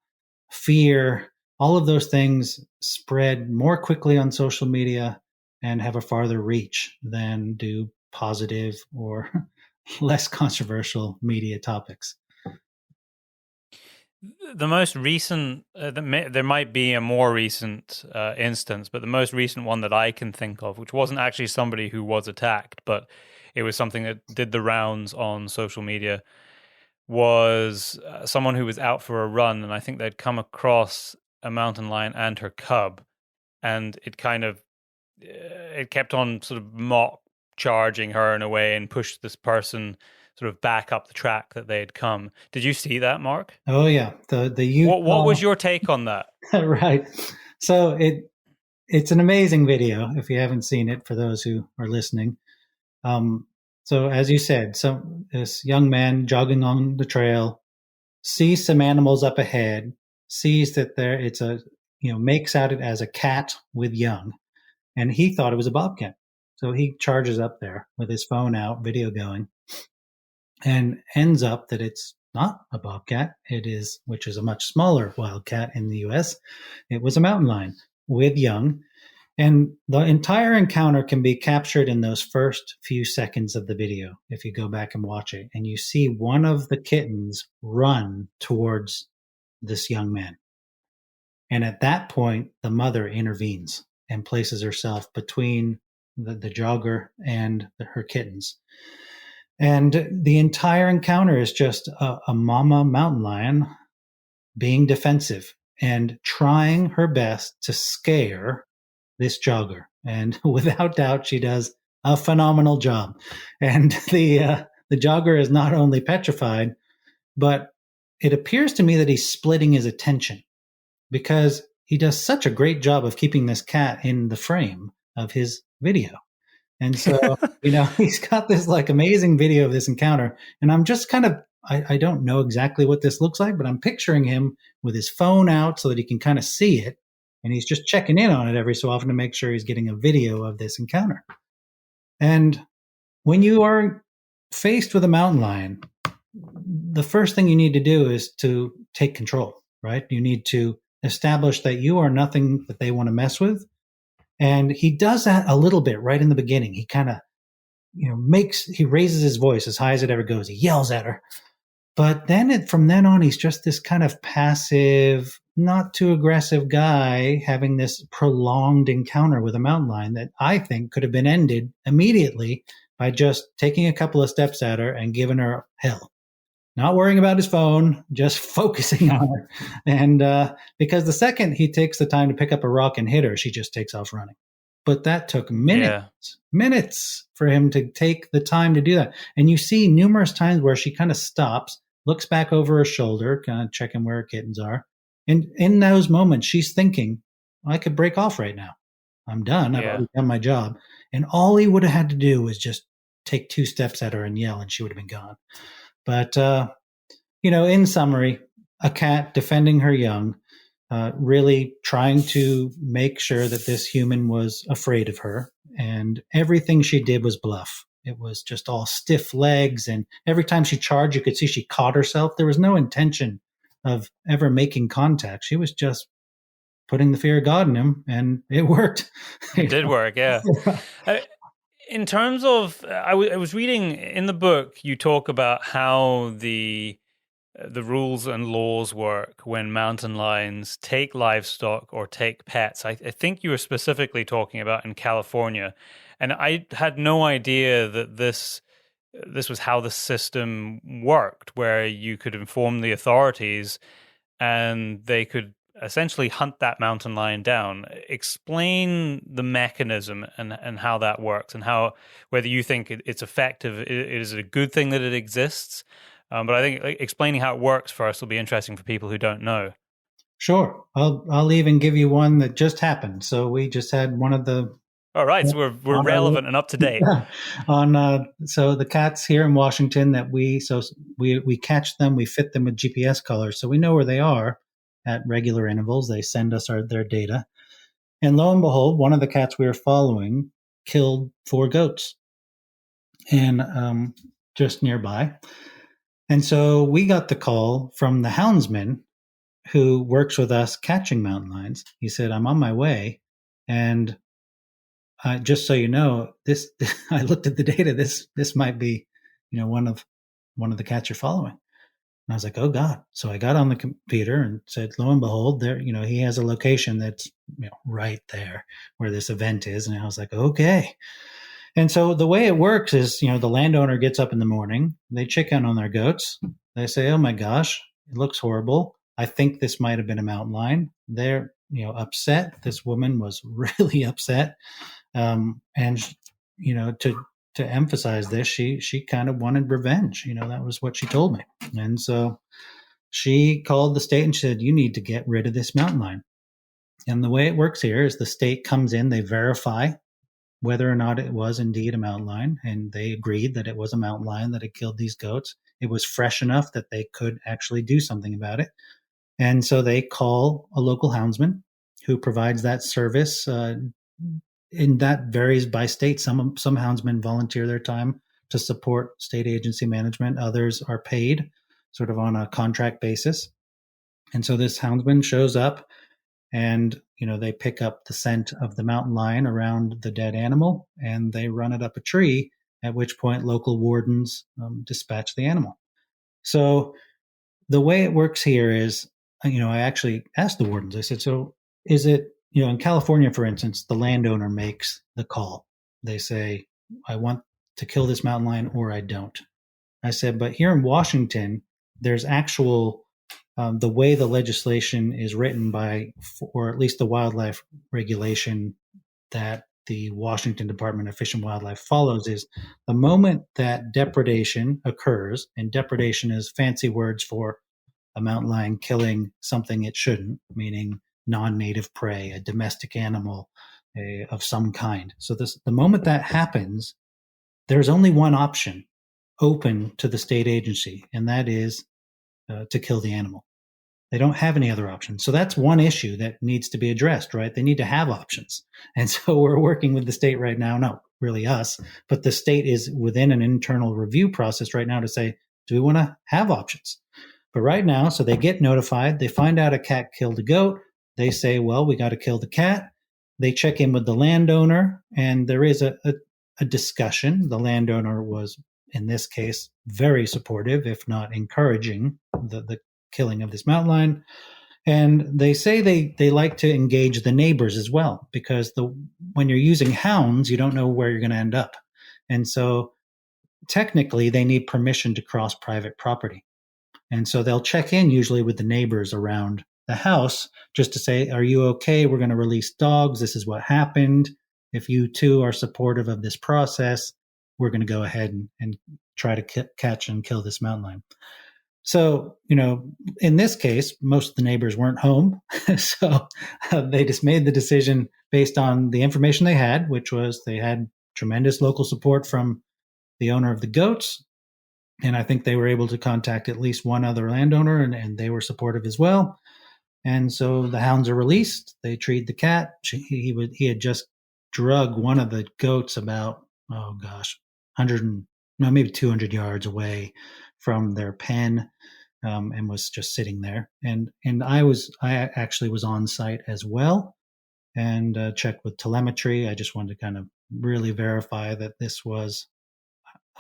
fear, all of those things spread more quickly on social media and have a farther reach than do positive or less controversial media topics. The most recent, there might be a more recent instance, but the most recent one that I can think of, which wasn't actually somebody who was attacked, but it was something that did the rounds on social media, was someone who was out for a run, and I think they'd come across a mountain lion and her cub, and it kept on sort of mock charging her in a way and pushed this person sort of back up the track that they had come. Did you see that, Mark? Oh yeah, the Utah... What was your take on that? Right. So it's an amazing video if you haven't seen it, for those who are listening. So as you said, this young man jogging on the trail sees some animals up ahead, sees that makes out it as a cat with young, and he thought it was a bobcat. So he charges up there with his phone out, video going, and ends up that it's not a bobcat. Which is a much smaller wildcat in the US. It was a mountain lion with young. And the entire encounter can be captured in those first few seconds of the video if you go back and watch it. And you see one of the kittens run towards this young man. And at that point, the mother intervenes and places herself between the jogger and her kittens. And the entire encounter is just a mama mountain lion being defensive and trying her best to scare this jogger. And without doubt, she does a phenomenal job. And the jogger is not only petrified, but it appears to me that he's splitting his attention, because he does such a great job of keeping this cat in the frame of his video. And so, he's got this like amazing video of this encounter. And I'm just kind of, I don't know exactly what this looks like, but I'm picturing him with his phone out so that he can kind of see it. And he's just checking in on it every so often to make sure he's getting a video of this encounter. And when you are faced with a mountain lion, the first thing you need to do is to take control, right? You need to establish that you are nothing that they want to mess with. And he does that a little bit right in the beginning. He kind of, he raises his voice as high as it ever goes. He yells at her. But then from then on, he's just this kind of passive, not too aggressive guy having this prolonged encounter with a mountain lion that I think could have been ended immediately by just taking a couple of steps at her and giving her hell. Not worrying about his phone, just focusing on her. And because the second he takes the time to pick up a rock and hit her, she just takes off running. But that took minutes for him to take the time to do that. And you see numerous times where she kind of stops, looks back over her shoulder, kind of checking where her kittens are. And in those moments, she's thinking, I could break off right now. I'm done. I've already done my job. And all he would have had to do was just take 2 steps at her and yell, and she would have been gone. But, in summary, a cat defending her young, really trying to make sure that this human was afraid of her. And everything she did was bluff. It was just all stiff legs. And every time she charged, you could see she caught herself. There was no intention of ever making contact. She was just putting the fear of God in him, and it worked. It did work, yeah. In terms of, I was reading in the book, you talk about how the rules and laws work when mountain lions take livestock or take pets. I think you were specifically talking about in California. And I had no idea that this this was how the system worked, where you could inform the authorities and they could essentially hunt that mountain lion down. Explain the mechanism and how that works, and how, whether you think it's effective. Is it a good thing that it exists? But I think explaining how it works first will be interesting for people who don't know. Sure. I'll even give you one that just happened. So we just had one of the. All right, so we're relevant and up to date. So the cats here in Washington that we catch them, we fit them with GPS collars, so we know where they are at regular intervals. They send us their data, and lo and behold, one of the cats we were following killed 4 goats, and just nearby. And so we got the call from the houndsman who works with us catching mountain lions. He said, "I'm on my way, and just so you know, this." I looked at the data. This might be, one of the cats you're following. And I was like, "Oh God!" So I got on the computer and said, "Lo and behold, there, he has a location that's right there where this event is." And I was like, "Okay." And so the way it works is, the landowner gets up in the morning, they check in on their goats, they say, "Oh my gosh, it looks horrible. I think this might have been a mountain lion." They're, upset. This woman was really upset. And to emphasize this, she kind of wanted revenge. That was what she told me. And so she called the state and said, "You need to get rid of this mountain lion." And the way it works here is the state comes in, they verify whether or not it was indeed a mountain lion, and they agreed that it was a mountain lion that had killed these goats. It was fresh enough that they could actually do something about it. And so they call a local houndsman who provides that service. And that varies by state. Some houndsmen volunteer their time to support state agency management. Others are paid sort of on a contract basis. And so this houndsman shows up, and they pick up the scent of the mountain lion around the dead animal, and they run it up a tree, at which point local wardens dispatch the animal. So the way it works here is, I actually asked the wardens, I said, "So is it, in California, for instance, the landowner makes the call. They say, I want to kill this mountain lion or I don't." I said, "But here in Washington, there's actual, the way the legislation is written by, or at least the wildlife regulation that the Washington Department of Fish and Wildlife follows, is the moment that depredation occurs, and depredation is fancy words for a mountain lion killing something it shouldn't, meaning non-native prey, a domestic animal of some kind. So the moment that happens, there's only one option open to the state agency, and that is to kill the animal. They don't have any other options. So that's one issue that needs to be addressed, right? They need to have options. And so we're working with the state right now, not really us, but the state is within an internal review process right now to say, do we want to have options? But right now, so they get notified, they find out a cat killed a goat, they say, well, we got to kill the cat. They check in with the landowner, and there is a discussion. The landowner was, in this case, very supportive, if not encouraging the killing of this mountain lion. And they say they like to engage the neighbors as well, because when you're using hounds, you don't know where you're going to end up. And so technically, they need permission to cross private property. And so they'll check in usually with the neighbors around the house just to say, "Are you okay? We're going to release dogs. This is what happened. If you two are supportive of this process, we're going to go ahead and try to catch and kill this mountain lion." So, in this case, most of the neighbors weren't home. So they just made the decision based on the information they had, which was they had tremendous local support from the owner of the goats. And I think they were able to contact at least one other landowner, and they were supportive as well. And so the hounds are released. They treat the cat. He had just drug one of the goats about, 200 yards away from their pen, and was just sitting there. And I actually was on site as well, and checked with telemetry. I just wanted to kind of really verify that this was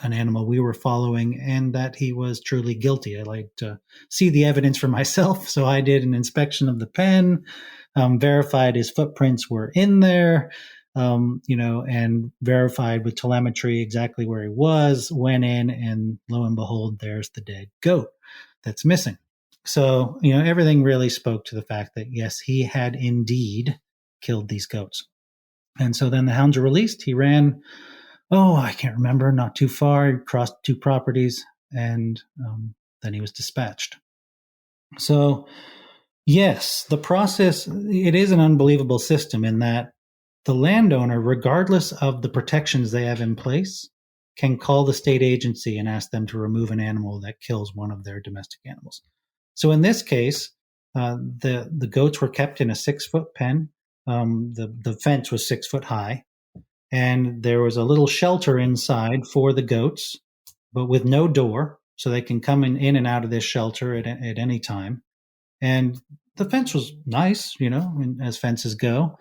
an animal we were following and that he was truly guilty. I like to see the evidence for myself. So I did an inspection of the pen, verified his footprints were in there, and verified with telemetry exactly where he was, went in, and lo and behold, there's the dead goat that's missing. So, everything really spoke to the fact that, yes, he had indeed killed these goats. And so then the hounds are released. He ran, I can't remember, not too far, he crossed 2 properties, and then he was dispatched. So, yes, the process, it is an unbelievable system in that the landowner, regardless of the protections they have in place, can call the state agency and ask them to remove an animal that kills one of their domestic animals. So in this case, the goats were kept in a 6-foot pen. The fence was 6 foot high, and there was a little shelter inside for the goats, but with no door, so they can come in and out of this shelter at any time. And the fence was nice, as fences go.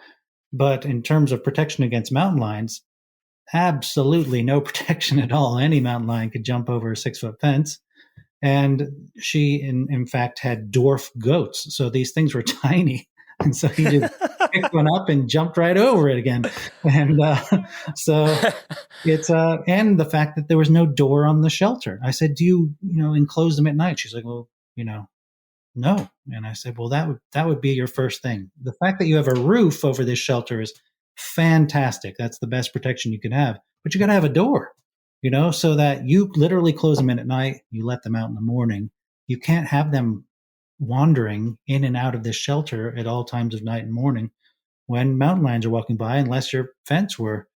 But in terms of protection against mountain lions, absolutely no protection at all. Any mountain lion could jump over a 6-foot fence. And she, in fact, had dwarf goats. So these things were tiny. And so he just picked one up and jumped right over it again. And so it's, and the fact that there was no door on the shelter. I said, do you, enclose them at night? She's like, well, no. And I said, well, that would be your first thing. The fact that you have a roof over this shelter is fantastic. That's the best protection you can have. But you got to have a door, so that you literally close them in at night. You let them out in the morning. You can't have them wandering in and out of this shelter at all times of night and morning when mountain lions are walking by, unless your fence were,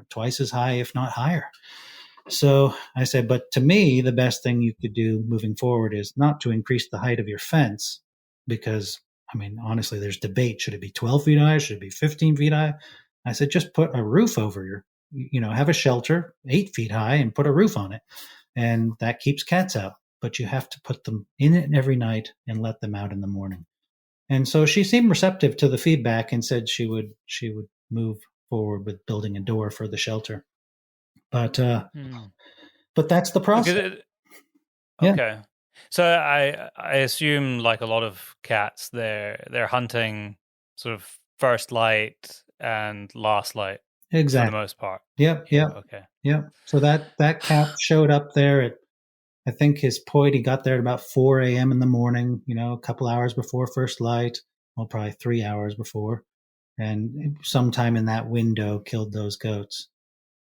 twice as high, if not higher. So I said, but to me, the best thing you could do moving forward is not to increase the height of your fence, because, honestly, there's debate. Should it be 12 feet high? Should it be 15 feet high? I said, just put a roof over have a shelter 8 feet high and put a roof on it. And that keeps cats out. But you have to put them in it every night and let them out in the morning. And so she seemed receptive to the feedback and said she would move forward with building a door for the shelter. But that's the process. Okay. Yeah. So I assume, like a lot of cats, they're hunting sort of first light and last light. Exactly. For the most part. Yep. Okay. Yep. So that cat showed up there at, I think his point, he got there at about 4 a.m. in the morning, a couple hours before first light. Well, probably 3 hours before. And sometime in that window killed those goats.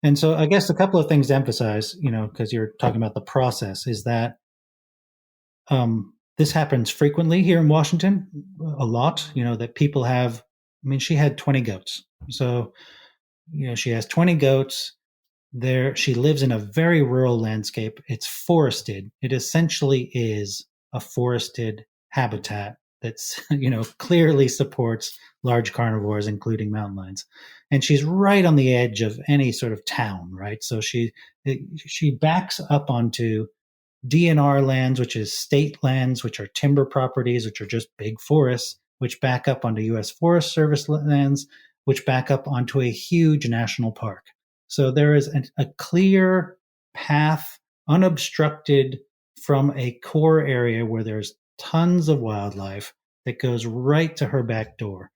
And so I guess a couple of things to emphasize, because you're talking about the process, is that this happens frequently here in Washington, a lot, that people have. She had 20 goats. So, she has 20 goats. There, she lives in a very rural landscape. It's forested. It essentially is a forested habitat that's, clearly supports large carnivores, including mountain lions. And she's right on the edge of any sort of town, right? So she backs up onto DNR lands, which is state lands, which are timber properties, which are just big forests, which back up onto U.S. Forest Service lands, which back up onto a huge national park. So there is a clear path, unobstructed from a core area where there's tons of wildlife that goes right to her back door.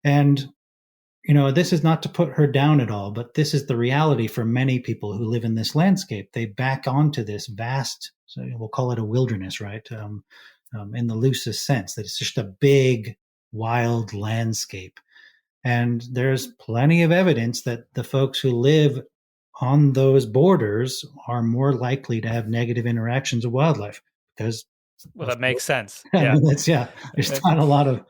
And, this is not to put her down at all, but this is the reality for many people who live in this landscape. They back onto this vast, so we'll call it a wilderness, right? In the loosest sense, that it's just a big, wild landscape. And there's plenty of evidence that the folks who live on those borders are more likely to have negative interactions with wildlife because. Well, that makes sense. Yeah. There's not a lot of,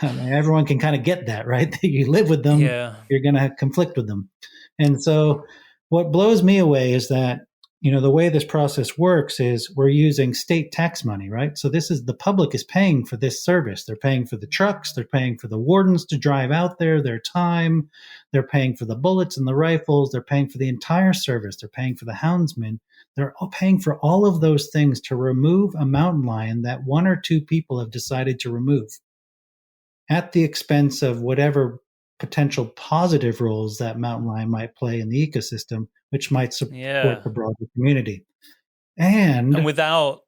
everyone can kind of get that, right? That you live with them, you're going to conflict with them. And so what blows me away is that, the way this process works is we're using state tax money, right? So the public is paying for this service. They're paying for the trucks. They're paying for the wardens to drive out there, their time. They're paying for the bullets and the rifles. They're paying for the entire service. They're paying for the houndsmen. They're all paying for all of those things to remove a mountain lion that one or two people have decided to remove at the expense of whatever potential positive roles that mountain lion might play in the ecosystem, which might support the broader community. And without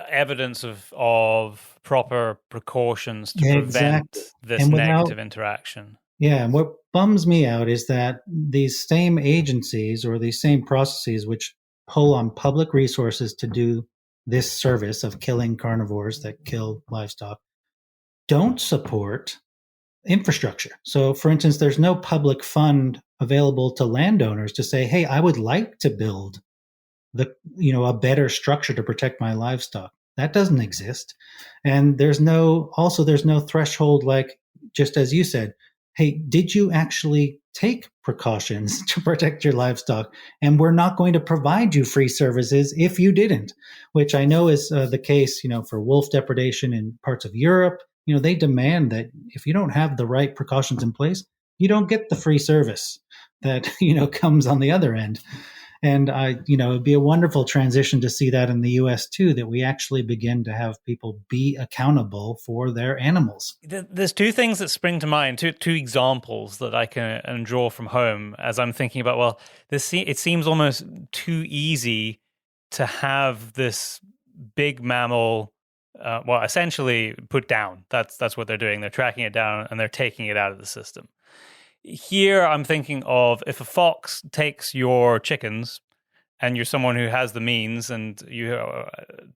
evidence of proper precautions to prevent this negative interaction. Yeah, and what bums me out is that these same agencies or these same processes which pull on public resources to do this service of killing carnivores that kill livestock don't support infrastructure. So, for instance, there's no public fund available to landowners to say, "Hey, I would like to build a better structure to protect my livestock." That doesn't exist. And there's no threshold, like, just as you said, hey, did you actually take precautions to protect your livestock? And we're not going to provide you free services if you didn't, which I know is the case, for wolf depredation in parts of Europe. They demand that if you don't have the right precautions in place, you don't get the free service that comes on the other end. And it'd be a wonderful transition to see that in the US too, that we actually begin to have people be accountable for their animals. There's two things that spring to mind, two examples that I can draw from home as I'm thinking about, well, it seems almost too easy to have this big mammal, essentially put down. That's what they're doing. They're tracking it down and they're taking it out of the system. Here, I'm thinking of if a fox takes your chickens and you're someone who has the means and you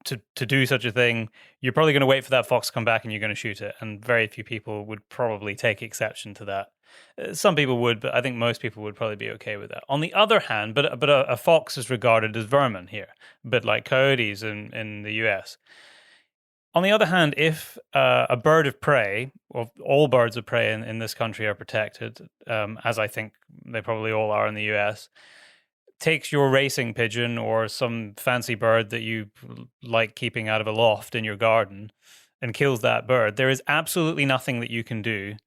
to do such a thing, you're probably going to wait for that fox to come back and you're going to shoot it. And very few people would probably take exception to that. Some people would, but I think most people would probably be okay with that. On the other hand, but a fox is regarded as vermin here, a bit like coyotes in the US. On the other hand, if a bird of prey, or all birds of prey in this country are protected, as I think they probably all are in the US, takes your racing pigeon or some fancy bird that you like keeping out of a loft in your garden and kills that bird, there is absolutely nothing that you can do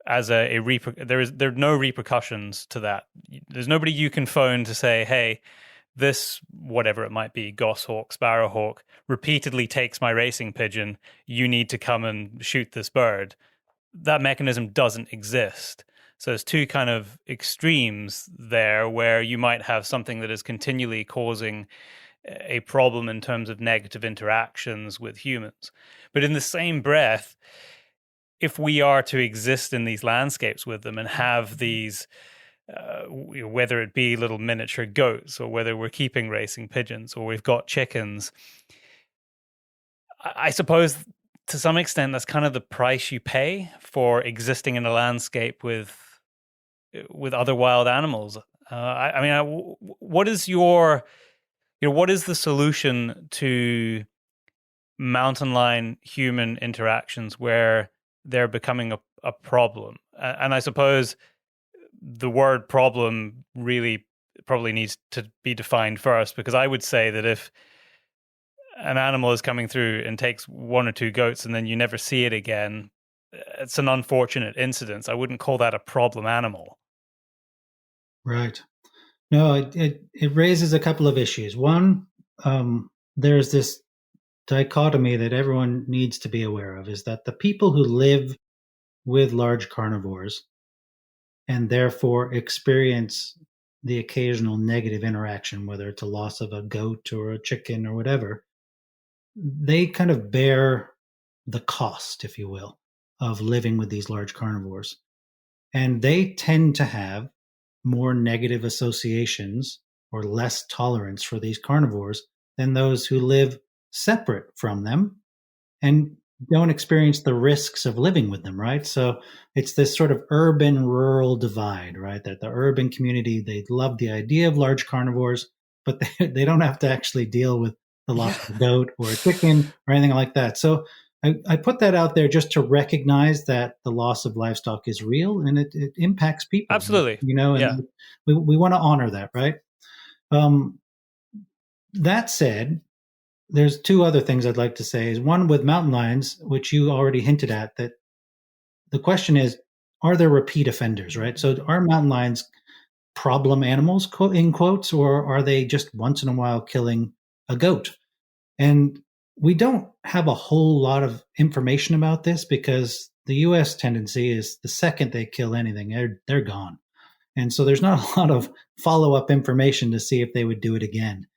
as there are no repercussions to that. There's nobody you can phone to say, hey, this, whatever it might be, goshawk, sparrowhawk, repeatedly takes my racing pigeon. You need to come and shoot this bird. That mechanism doesn't exist. So there's two kind of extremes there where you might have something that is continually causing a problem in terms of negative interactions with humans. But in the same breath, if we are to exist in these landscapes with them and have these whether it be little miniature goats or whether we're keeping racing pigeons or we've got chickens, I suppose to some extent that's kind of the price you pay for existing in a landscape with other wild animals. What is what is the solution to mountain lion human interactions where they're becoming a problem? And I suppose the word problem really probably needs to be defined first, because I would say that if an animal is coming through and takes one or two goats and then you never see it again, it's an unfortunate incident. I wouldn't call that a problem animal. Right. No, it raises a couple of issues. One, there's this dichotomy that everyone needs to be aware of, is that the people who live with large carnivores and therefore experience the occasional negative interaction, whether it's a loss of a goat or a chicken or whatever, they kind of bear the cost, if you will, of living with these large carnivores. And they tend to have more negative associations or less tolerance for these carnivores than those who live separate from them and don't experience the risks of living with them, right? So it's this sort of urban-rural divide, right? That the urban community, they love the idea of large carnivores, but they don't have to actually deal with the loss of a goat or a chicken or anything like that. So I put that out there just to recognize that the loss of livestock is real and it impacts people. Absolutely. And we want to honor that, right? That said, there's two other things I'd like to say. Is one, with mountain lions, which you already hinted at, that the question is, are there repeat offenders, right? So are mountain lions problem animals, in quotes, or are they just once in a while killing a goat? And we don't have a whole lot of information about this, because the US tendency is the second they kill anything, they're gone. And so there's not a lot of follow-up information to see if they would do it again.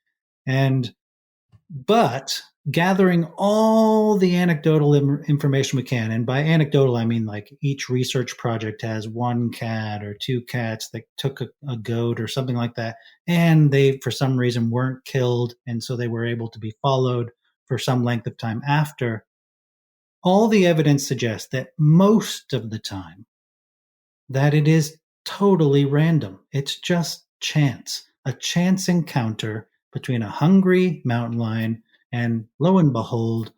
But gathering all the anecdotal information we can. And by anecdotal, I mean like each research project has one cat or two cats that took a goat or something like that. And they, for some reason, weren't killed. And so they were able to be followed for some length of time after. All the evidence suggests that most of the time that it is totally random. It's just chance, a chance encounter between a hungry mountain lion and lo and behold,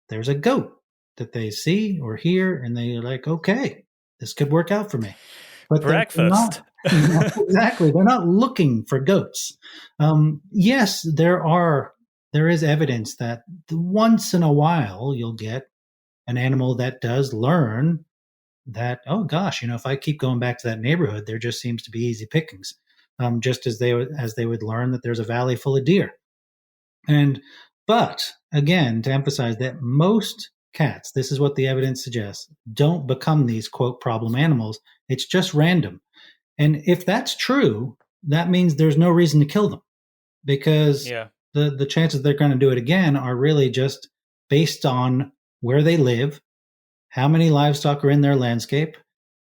there's a goat that they see or hear and they're like, okay, this could work out for me. But they're Breakfast. not exactly. They're not looking for goats. Yes, there is evidence that once in a while you'll get an animal that does learn that, oh gosh, if I keep going back to that neighborhood, there just seems to be easy pickings, just as they would learn that there's a valley full of deer. But again, to emphasize that most cats, this is what the evidence suggests, don't become these quote problem animals. It's just random. And if that's true, that means there's no reason to kill them, because the chances they're going to do it again are really just based on where they live, how many livestock are in their landscape,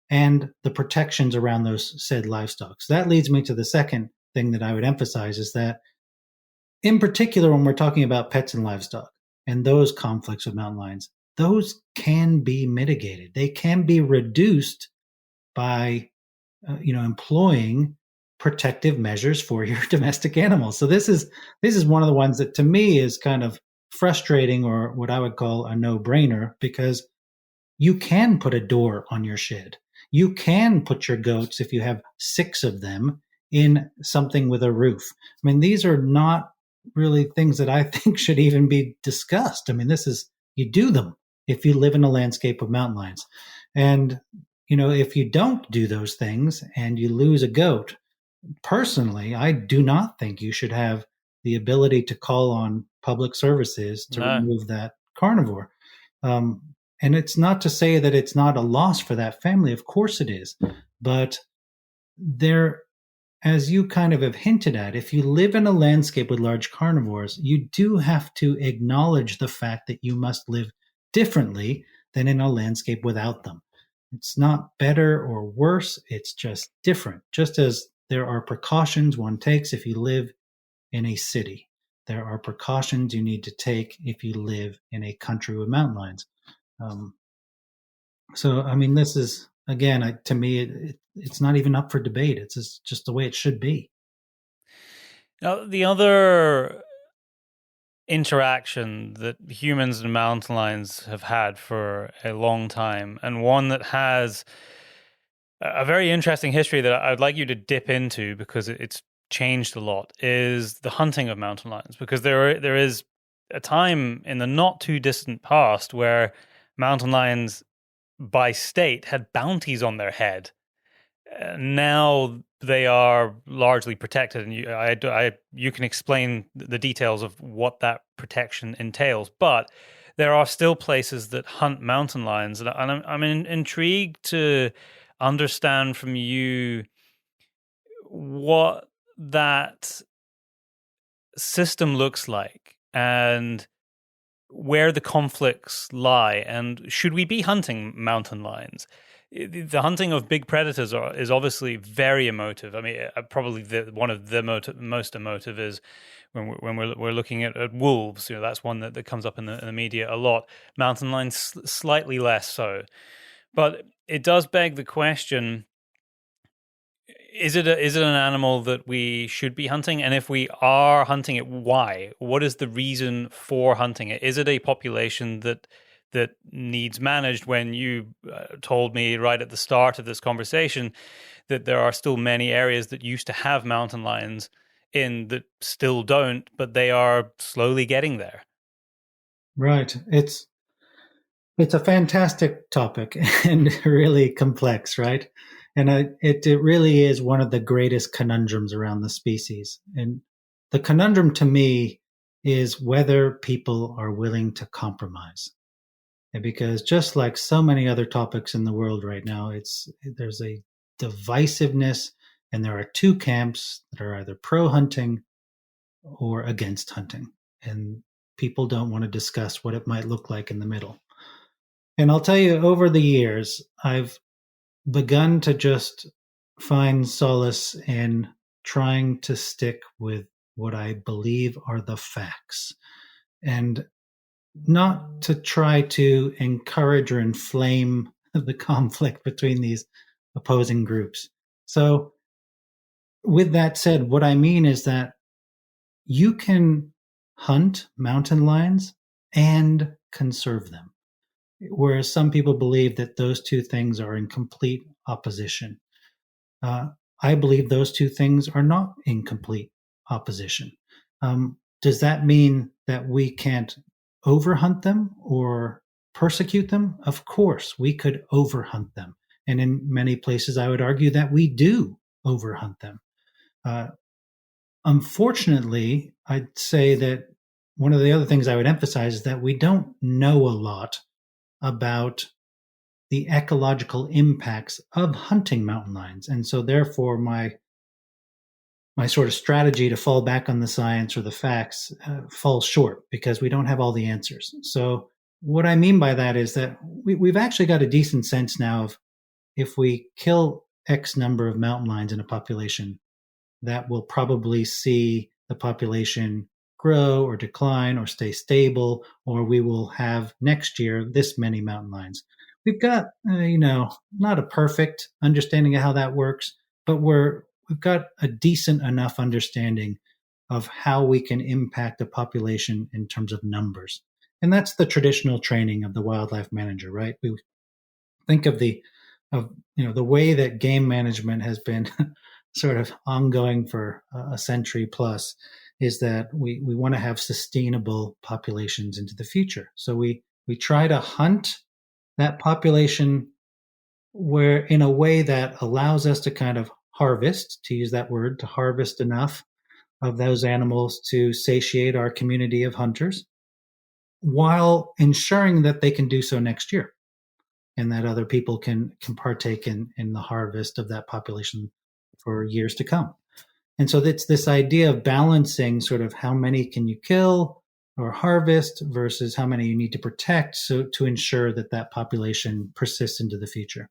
and the protections around those said livestock. So that leads me to the second thing that I would emphasize is that, in particular, when we're talking about pets and livestock and those conflicts with mountain lions, those can be mitigated. They can be reduced by, employing protective measures for your domestic animals. So this is one of the ones that to me is kind of frustrating, or what I would call a no-brainer, because you can put a door on your shed. You can put your goats, if you have 6 of them, in something with a roof. I mean, these are not really things that I think should even be discussed. I mean, you do them if you live in a landscape of mountain lions. And, if you don't do those things and you lose a goat, personally, I do not think you should have the ability to call on public services to remove that carnivore. And it's not to say that it's not a loss for that family. Of course it is. But there, as you kind of have hinted at, if you live in a landscape with large carnivores, you do have to acknowledge the fact that you must live differently than in a landscape without them. It's not better or worse. It's just different. Just as there are precautions one takes if you live in a city, there are precautions you need to take if you live in a country with mountain lions. So, I mean, this is, again, to me, it's not even up for debate. It's just the way it should be. Now, the other interaction that humans and mountain lions have had for a long time, and one that has a very interesting history that I'd like you to dip into because it's changed a lot, is the hunting of mountain lions. Because there is a time in the not too distant past where mountain lions by state had bounties on their head. Now they are largely protected, and you can explain the details of what that protection entails. But there are still places that hunt mountain lions, and I'm intrigued to understand from you what that system looks like and where the conflicts lie, and should we be hunting mountain lions? The hunting of big predators is obviously very emotive. I mean, probably one of the most emotive is when we're looking at wolves. That's one that comes up in the media a lot. Mountain lions slightly less so, but it does beg the question: Is it an animal that we should be hunting? And if we are hunting it, why? What is the reason for hunting it? Is it a population that needs managed? When you told me right at the start of this conversation that there are still many areas that used to have mountain lions in that still don't, but they are slowly getting there. Right. It's a fantastic topic and really complex, right? And it really is one of the greatest conundrums around the species. And the conundrum to me is whether people are willing to compromise. And because just like so many other topics in the world right now, there's a divisiveness, and there are 2 camps that are either pro hunting or against hunting. And people don't want to discuss what it might look like in the middle. And I'll tell you, over the years, I've begun to just find solace in trying to stick with what I believe are the facts and not to try to encourage or inflame the conflict between these opposing groups. So, with that said, what I mean is that you can hunt mountain lions and conserve them, whereas some people believe that those two things are in complete opposition. I believe those two things are not in complete opposition. Does that mean that we can't overhunt them or persecute them? Of course, we could overhunt them. And in many places, I would argue that we do overhunt them. Unfortunately, I'd say that one of the other things I would emphasize is that we don't know a lot about the ecological impacts of hunting mountain lions. And so therefore my sort of strategy to fall back on the science or the facts falls short because we don't have all the answers. So what I mean by that is that we've actually got a decent sense now of if we kill X number of mountain lions in a population, that will probably see the population grow or decline or stay stable, or we will have next year this many mountain lions. We've got, not a perfect understanding of how that works, but we've got a decent enough understanding of how we can impact a population in terms of numbers. And that's the traditional training of the wildlife manager, right? We think of the way that game management has been sort of ongoing for a century plus is that we want to have sustainable populations into the future. So we try to hunt that population where in a way that allows us to kind of harvest, to use that word, to harvest enough of those animals to satiate our community of hunters while ensuring that they can do so next year and that other people can partake in the harvest of that population for years to come. And so it's this idea of balancing sort of how many can you kill or harvest versus how many you need to protect so to ensure that that population persists into the future.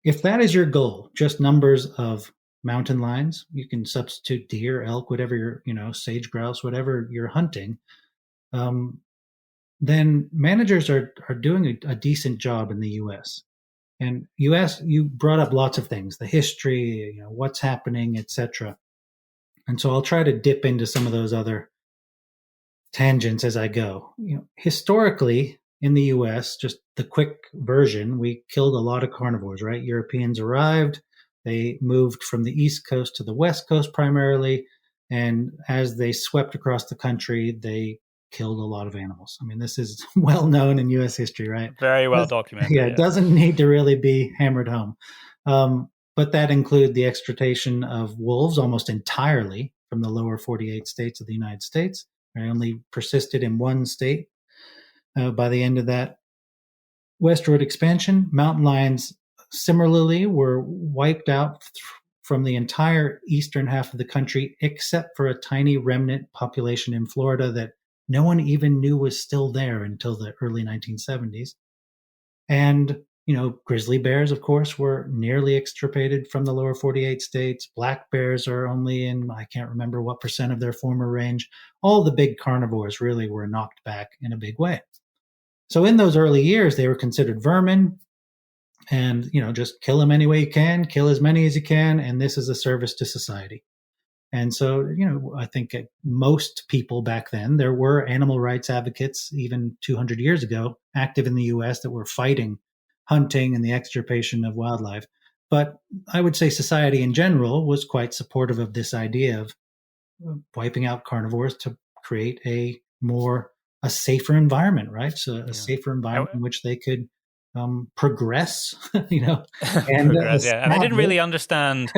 If that is your goal, just numbers of mountain lions, you can substitute deer, elk, whatever sage grouse, whatever you're hunting. Then managers are doing a decent job in the U.S. And you brought up lots of things, the history, what's happening, etc. And so I'll try to dip into some of those other tangents as I go. Historically in the U.S., just the quick version, we killed a lot of carnivores, right? Europeans arrived, they moved from the East Coast to the West Coast primarily, and as they swept across the country, they killed a lot of animals. I mean, this is well known in U.S. history, right? Very well documented. Yeah, it doesn't need to really be hammered home. But that included the extirpation of wolves almost entirely from the lower 48 states of the United States. They only persisted in one state by the end of that westward expansion. Mountain lions similarly were wiped out from the entire eastern half of the country, except for a tiny remnant population in Florida that no one even knew was still there until the early 1970s. And, grizzly bears, of course, were nearly extirpated from the lower 48 states. Black bears are only in, I can't remember what percent of their former range. All the big carnivores really were knocked back in a big way. So in those early years, they were considered vermin and, just kill them any way you can, kill as many as you can. And this is a service to society. And so, I think most people back then, there were animal rights advocates, even 200 years ago, active in the U.S. that were fighting hunting and the extirpation of wildlife. But I would say society in general was quite supportive of this idea of wiping out carnivores to create a safer environment, right? So a safer environment in which they could progress, and progress, and I didn't really understand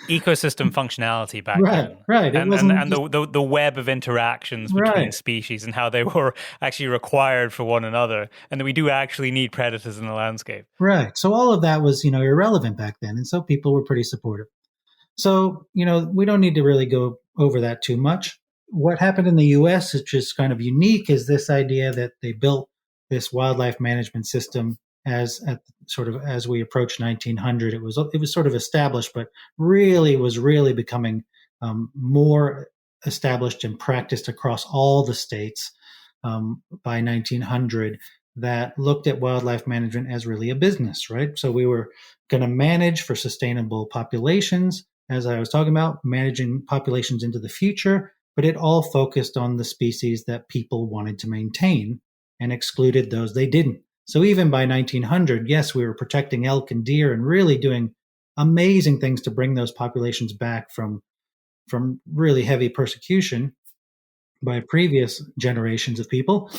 ecosystem functionality back then, right? And the web of interactions between species and how they were actually required for one another, and that we do actually need predators in the landscape, right? So all of that was irrelevant back then, and so people were pretty supportive. So we don't need to really go over that too much. what happened in the US, which is kind of unique, is this idea that they built this wildlife management system as we approached 1900. It was sort of established, but really becoming more established and practiced across all the states by 1900, that looked at wildlife management as really a business, right? So we were going to manage for sustainable populations, as I was talking about, managing populations into the future, but it all focused on the species that people wanted to maintain and excluded those they didn't. So even by 1900, yes, we were protecting elk and deer and really doing amazing things to bring those populations back from really heavy persecution by previous generations of people.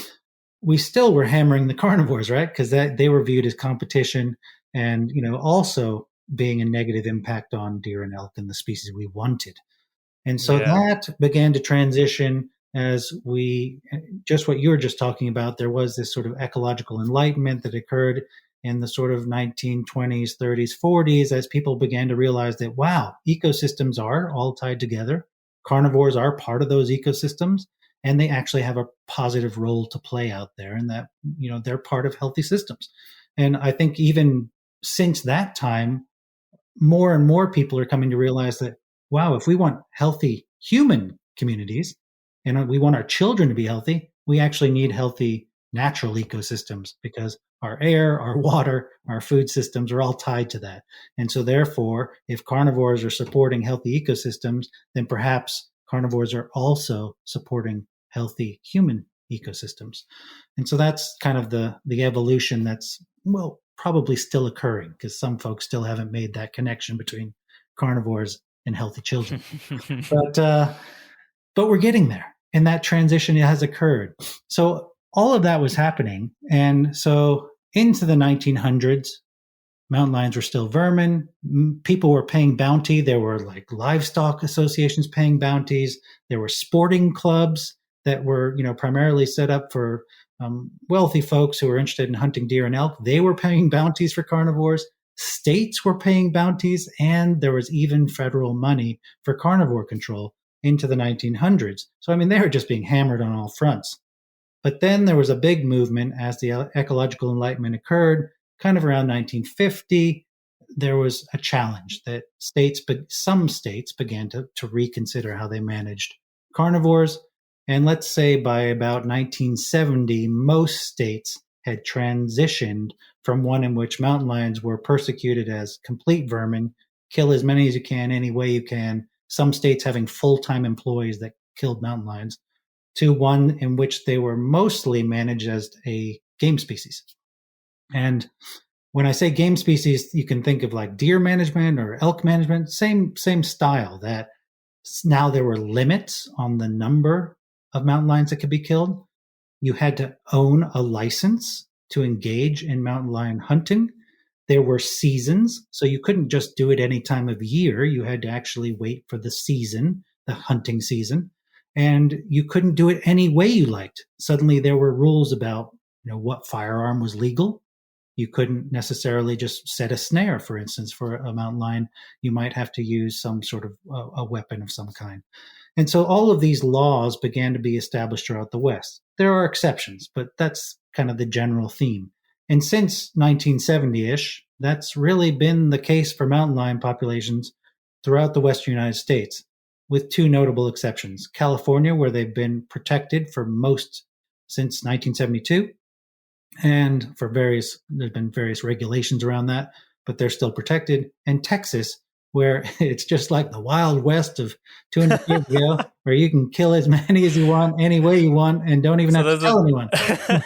We still were hammering the carnivores, right? Because they were viewed as competition, and also being a negative impact on deer and elk and the species we wanted. And so that began to transition as just what you were just talking about. There was this sort of ecological enlightenment that occurred in the sort of 1920s, 30s, 40s, as people began to realize that, wow, ecosystems are all tied together. Carnivores are part of those ecosystems, and they actually have a positive role to play out there, and that, they're part of healthy systems. And I think even since that time, more and more people are coming to realize that, wow, if we want healthy human communities and we want our children to be healthy, we actually need healthy natural ecosystems, because our air, our water, our food systems are all tied to that. And so therefore, if carnivores are supporting healthy ecosystems, then perhaps carnivores are also supporting healthy human ecosystems. And so that's kind of the evolution that's, probably still occurring, because some folks still haven't made that connection between carnivores and healthy children. But we're getting there, and that transition has occurred. So all of that was happening. And so into the 1900s, mountain lions were still vermin. People were paying bounty. There were like livestock associations paying bounties. There were sporting clubs that were, primarily set up for wealthy folks who were interested in hunting deer and elk. They were paying bounties for carnivores. States were paying bounties, and there was even federal money for carnivore control into the 1900s. So, they were just being hammered on all fronts. But then there was a big movement as the ecological enlightenment occurred, kind of around 1950. There was a challenge that some states began to reconsider how they managed carnivores. And let's say by about 1970, most states had transitioned from one in which mountain lions were persecuted as complete vermin, kill as many as you can, any way you can, some states having full-time employees that killed mountain lions, to one in which they were mostly managed as a game species. And when I say game species, you can think of like deer management or elk management, same style, that now there were limits on the number of mountain lions that could be killed. You had to own a license to engage in mountain lion hunting. There were seasons, so you couldn't just do it any time of year. You had to actually wait for the season, the hunting season, and you couldn't do it any way you liked. Suddenly there were rules about, what firearm was legal. You couldn't necessarily just set a snare, for instance, for a mountain lion. You might have to use some sort of a weapon of some kind. And so all of these laws began to be established throughout the West. There are exceptions, but that's kind of the general theme. And since 1970-ish, that's really been the case for mountain lion populations throughout the Western United States, with two notable exceptions. California, where they've been protected for most since 1972, and there's been various regulations around that, but they're still protected. And Texas, where it's just like the Wild West of 200 years ago, where you can kill as many as you want, any way you want, and don't even have to tell anyone.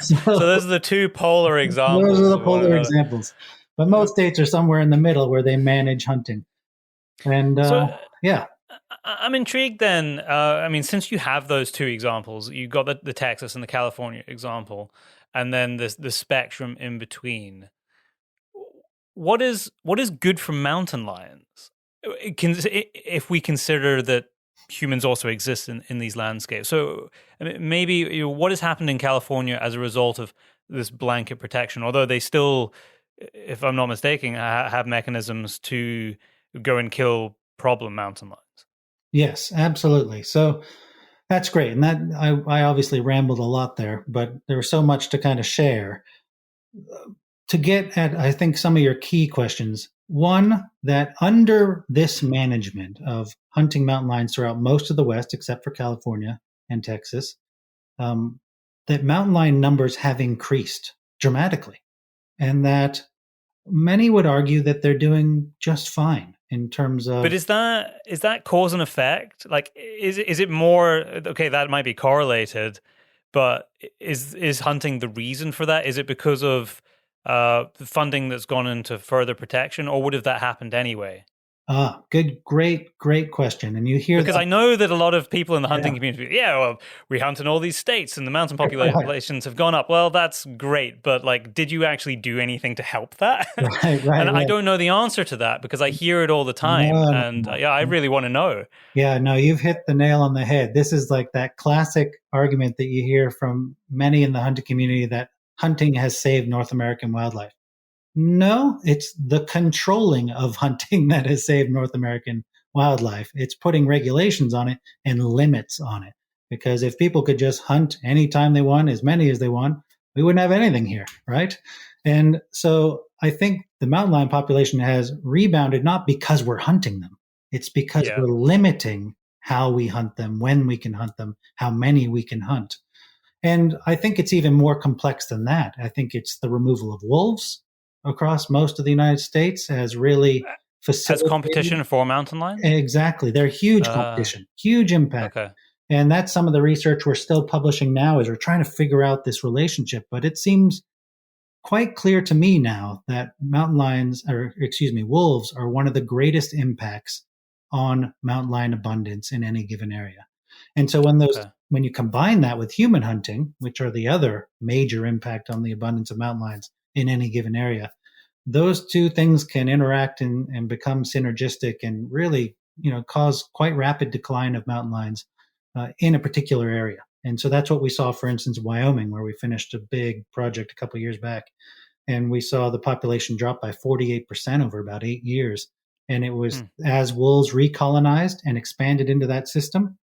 So those are the two polar examples. Those are the polar examples. But most states are somewhere in the middle where they manage hunting. And yeah. I'm intrigued then. Since you have those two examples, you've got the Texas and the California example, and then the spectrum in between. What is good for mountain lions? If we consider that humans also exist in these landscapes. So maybe what has happened in California as a result of this blanket protection, although they still, if I'm not mistaken, have mechanisms to go and kill problem mountain lions. Yes, absolutely. So That's great. And that I obviously rambled a lot there, but there was so much to kind of share. To get at, I think, some of your key questions. One, that under this management of hunting mountain lions throughout most of the West, except for California and Texas, um, that mountain lion numbers have increased dramatically. And that many would argue that they're doing just fine in terms But of. is that cause and effect? Like, is it more okay? That might be correlated, but is hunting the reason for that? Is it because of the funding that's gone into further protection, or would have that happened anyway? Great question. And you hear Because that. I know that a lot of people in the hunting Yeah, community, yeah, well, we hunt in all these states and the mountain right, populations have gone up. Well, that's great, but like, did you actually do anything to help that? And I right. don't know the answer to that because I hear it all the time, No, no, and yeah, I no. really want to know. Yeah, no, you've hit the nail on the head. This is like that classic argument that you hear from many in the hunting community that hunting has saved North American wildlife. No, it's the controlling of hunting that has saved North American wildlife. It's putting regulations on it and limits on it. Because if people could just hunt anytime they want, as many as they want, we wouldn't have anything here, right? And so I think the mountain lion population has rebounded not because we're hunting them, it's because Yeah. we're limiting how we hunt them, when we can hunt them, how many we can hunt. And I think it's even more complex than that. I think it's the removal of wolves across most of the United States has really As facilitated. competition for mountain lions? Exactly. They're huge Uh, competition, huge impact. okay. And that's some of the research we're still publishing now as we're trying to figure out this relationship. But it seems quite clear to me now that mountain lions, or excuse me, wolves are one of the greatest impacts on mountain lion abundance in any given area. And so Okay. when you combine that with human hunting, which are the other major impact on the abundance of mountain lions in any given area, those two things can interact and become synergistic and really, cause quite rapid decline of mountain lions in a particular area. And so that's what we saw, for instance, in Wyoming, where we finished a big project a couple of years back, and we saw the population drop by 48% over about 8 years. And it was Hmm. as wolves recolonized and expanded into that system,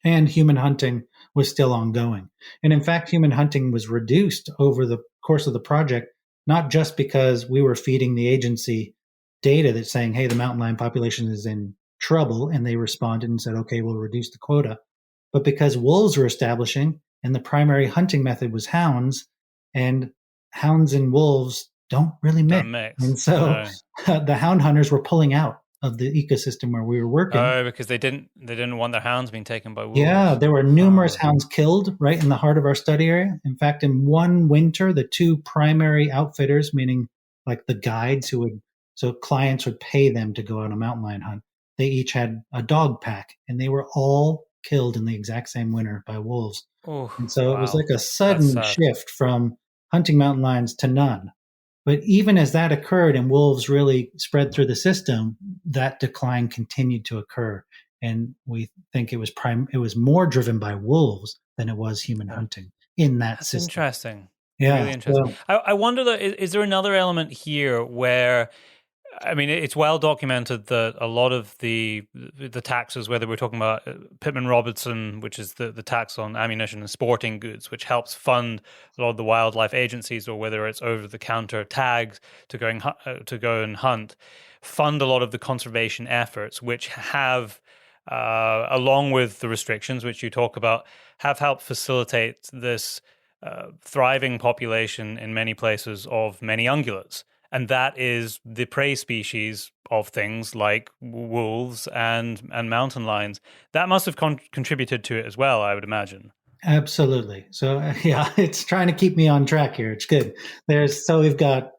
and human hunting was still ongoing. And in fact, human hunting was reduced over the course of the project, not just because we were feeding the agency data that's saying, hey, the mountain lion population is in trouble, and they responded and said, okay, we'll reduce the quota, but because wolves were establishing and the primary hunting method was hounds, and hounds and wolves don't really mix. Don't mix. And so No. the hound hunters were pulling out of the ecosystem where we were working. Oh, because they didn't want their hounds being taken by Yeah, wolves. there were numerous Huh. hounds killed right in the heart of our study area. In fact, in one winter, the two primary outfitters, meaning like the guides so clients would pay them to go on a mountain lion hunt, they each had a dog pack, and they were all killed in the exact same winter by wolves. Oh, And so it was wow. like a That's sudden sad. shift from hunting mountain lions to none. But even as that occurred and wolves really spread through the system, that decline continued to occur. And we think it was more driven by wolves than it was human Yeah. hunting in that That's system. interesting. Yeah. Really interesting. So I wonder though, is there another element here where I mean, it's well documented that a lot of the taxes, whether we're talking about Pittman Robertson, which is the tax on ammunition and sporting goods, which helps fund a lot of the wildlife agencies, or whether it's over the counter tags to go and hunt, fund a lot of the conservation efforts, which have, along with the restrictions which you talk about, have helped facilitate this thriving population in many places of many ungulates. And that is the prey species of things like wolves and mountain lions. That must have contributed to it as well, I would imagine. absolutely. So yeah, it's trying to keep me on track here. It's good. So we've got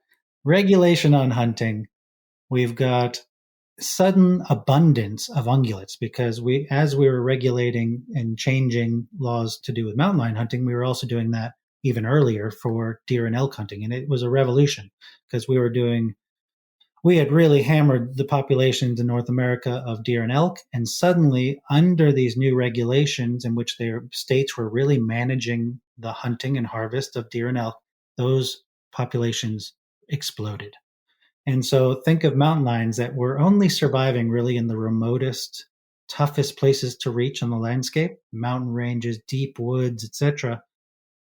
regulation on hunting. We've got sudden abundance of ungulates because as we were regulating and changing laws to do with mountain lion hunting, we were also doing that even earlier for deer and elk hunting. And it was a revolution because we had really hammered the populations in North America of deer and elk. And suddenly, under these new regulations in which their states were really managing the hunting and harvest of deer and elk, those populations exploded. And so think of mountain lions that were only surviving really in the remotest toughest places to reach on the landscape, mountain ranges, deep woods, etc.,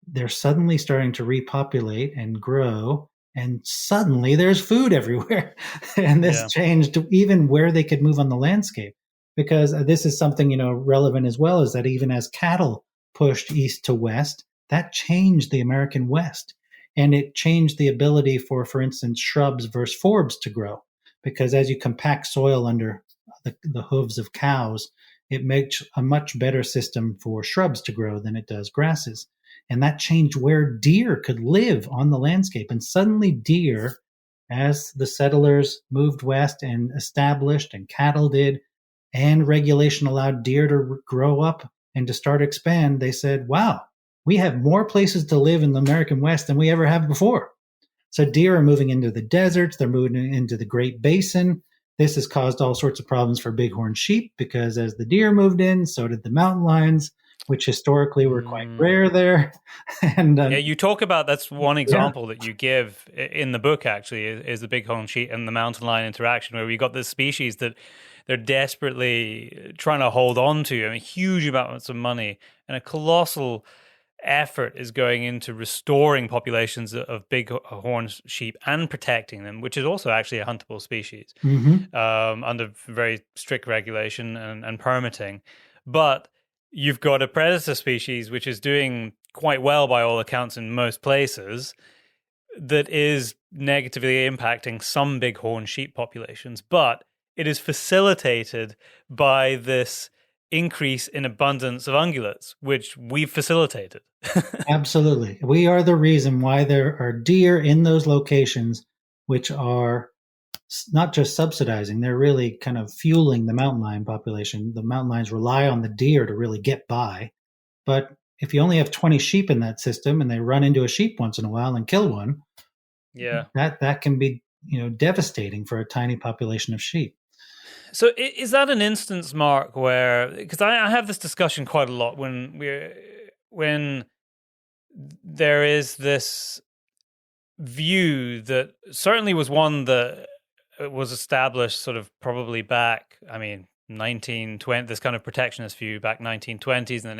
they're suddenly starting to repopulate and grow, and suddenly there's food everywhere. And this changed even where they could move on the landscape, because this is something, relevant as well, is that even as cattle pushed east to west, that changed the American West. And it changed the ability for instance, shrubs versus forbs to grow, because as you compact soil under the hooves of cows, it makes a much better system for shrubs to grow than it does grasses. And that changed where deer could live on the landscape. And suddenly deer, as the settlers moved west and established, and cattle did, and regulation allowed deer to grow up and to start expand, they said, wow, we have more places to live in the American West than we ever have before. So deer are moving into the deserts. They're moving into the Great Basin. This has caused all sorts of problems for bighorn sheep, because as the deer moved in, so did the mountain lions, which historically were quite rare there. And you talk about, that's one example that you give in the book, actually, is the bighorn sheep and the mountain lion interaction, where we got this species that they're desperately trying to hold on to. I mean, huge amounts of money and a colossal effort is going into restoring populations of bighorn sheep and protecting them, which is also actually a huntable species under very strict regulation and permitting. But you've got a predator species which is doing quite well by all accounts in most places, that is negatively impacting some bighorn sheep populations, but it is facilitated by this increase in abundance of ungulates, which we've facilitated. Absolutely. We are the reason why there are deer in those locations, which are not just subsidizing, they're really kind of fueling the mountain lion population. The mountain lions rely on the deer to really get by. But if you only have 20 sheep in that system and they run into a sheep once in a while and kill one, that can be, devastating for a tiny population of sheep. So is that an instance, Mark, where, because I have this discussion quite a lot when there is this view that certainly was one that was established sort of probably back, 1920, this kind of protectionist view back 1920s, and then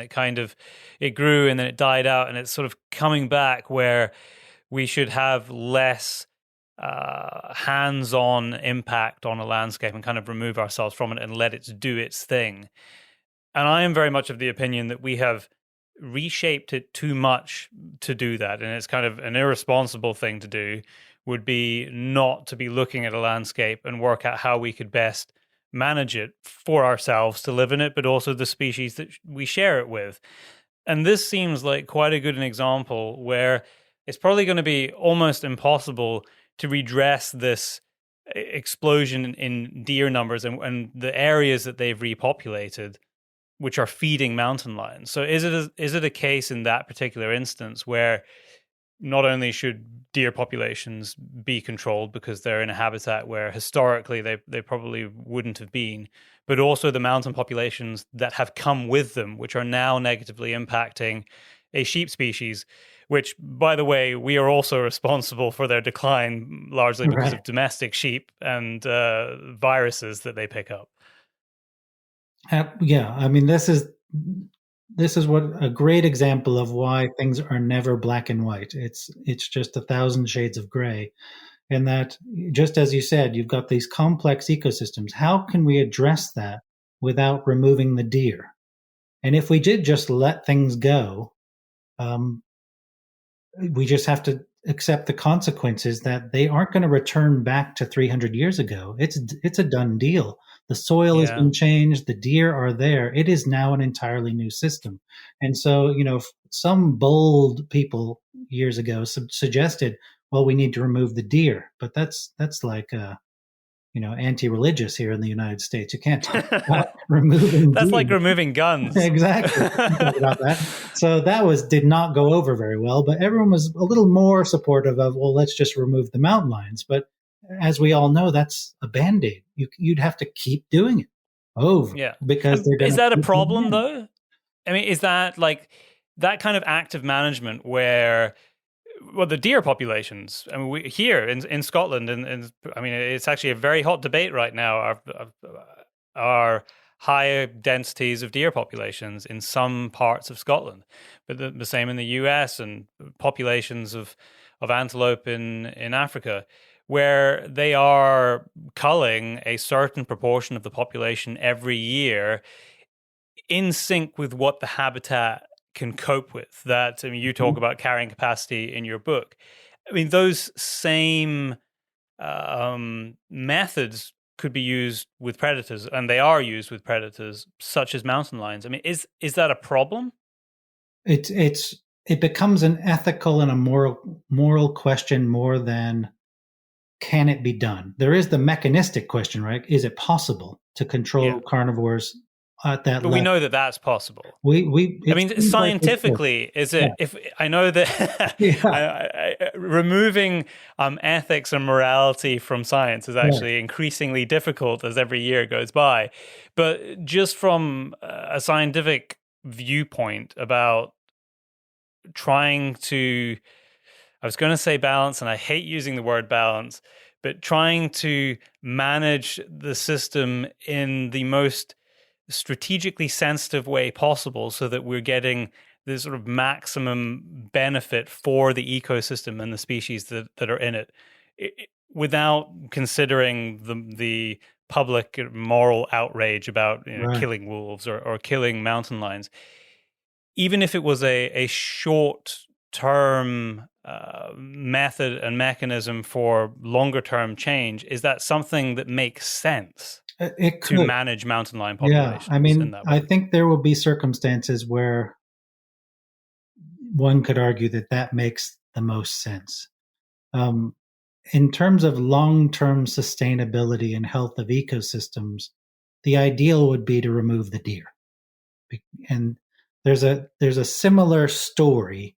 it grew and then it died out, and it's sort of coming back where we should have less hands-on impact on a landscape and kind of remove ourselves from it and let it do its thing. And I am very much of the opinion that we have reshaped it too much to do that, and it's kind of an irresponsible thing to do, would be not to be looking at a landscape and work out how we could best manage it for ourselves to live in it, but also the species that we share it with. And this seems like quite a good example where it's probably going to be almost impossible to redress this explosion in deer numbers and the areas that they've repopulated, which are feeding mountain lions. So is it a case in that particular instance where not only should deer populations be controlled because they're in a habitat where historically they probably wouldn't have been, but also the mountain populations that have come with them, which are now negatively impacting a sheep species, which, by the way, we are also responsible for their decline largely because of domestic sheep and viruses that they pick up. This is what a great example of why things are never black and white. It's just 1,000 shades of gray. And that, just as you said, you've got these complex ecosystems. How can we address that without removing the deer? And if we did just let things go, we just have to accept the consequences that they aren't going to return back to 300 years ago. It's a done deal. The soil has been changed. The deer are there. It is now an entirely new system. And so, some bold people years ago suggested, well, we need to remove the deer. But that's like, anti-religious here in the United States. You can't talk about removing That's deer. Like removing guns. Exactly. About that. So that did not go over very well, but everyone was a little more supportive of, well, let's just remove the mountain lions. But as we all know, that's a Band-Aid. You'd have to keep doing it over. Yeah. Because is that a problem though? Is that like that kind of active management where, well, the deer populations, we here in Scotland, and it's actually a very hot debate right now, are higher densities of deer populations in some parts of Scotland, but the same in the US, and populations of antelope in Africa, where they are culling a certain proportion of the population every year in sync with what the habitat can cope with. That, I mean, you talk about carrying capacity in your book. I mean, those same methods could be used with predators, and they are used with predators such as mountain lions. I mean, is that a problem? It becomes an ethical and a moral question more than can it be done. There is the mechanistic question, right? Is it possible to control carnivores at that level? But we know that that's possible. I mean, scientifically, is it? Yeah. If I know that removing ethics and morality from science is actually increasingly difficult as every year goes by. But just from a scientific viewpoint about trying to, I was going to say balance, and I hate using the word balance, but trying to manage the system in the most strategically sensitive way possible so that we're getting the sort of maximum benefit for the ecosystem and the species that are in it, without considering the public moral outrage about killing wolves or killing mountain lions. Even if it was a short-term method and mechanism for longer-term change, is that something that makes sense to manage mountain lion populations? Yeah, I mean, I think there will be circumstances where one could argue that makes the most sense. In terms of long-term sustainability and health of ecosystems, the ideal would be to remove the deer. And there's a similar story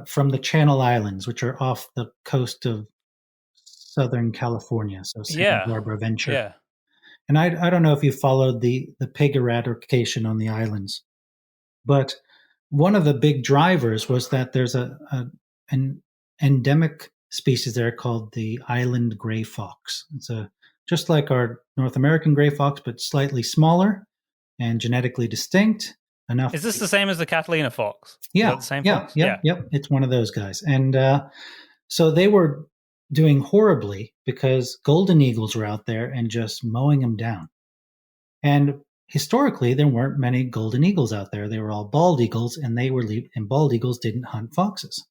from the Channel Islands, which are off the coast of Southern California, so Santa Barbara, Ventura. Yeah. And I don't know if you followed the pig eradication on the islands, but one of the big drivers was that there's an endemic species there called the island gray fox. It's just like our North American gray fox, but slightly smaller and genetically distinct. Enough. Is this the same as the Catalina fox? Yeah. Is that the same fox? Yeah. It's one of those guys. And so they were doing horribly because golden eagles were out there and just mowing them down. And historically, there weren't many golden eagles out there. They were all bald eagles, and and bald eagles didn't hunt foxes.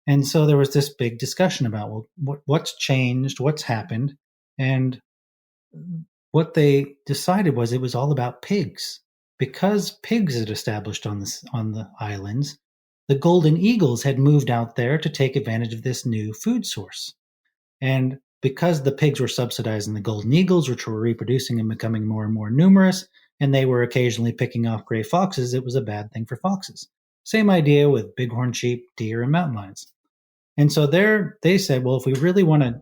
And so there was this big discussion about, well, what's changed, what's happened, and what they decided was it was all about pigs. Because pigs had established on the islands, the golden eagles had moved out there to take advantage of this new food source. And because the pigs were subsidizing the golden eagles, which were reproducing and becoming more and more numerous, and they were occasionally picking off gray foxes, it was a bad thing for foxes. Same idea with bighorn sheep, deer, and mountain lions. And so they said, well, if we really want to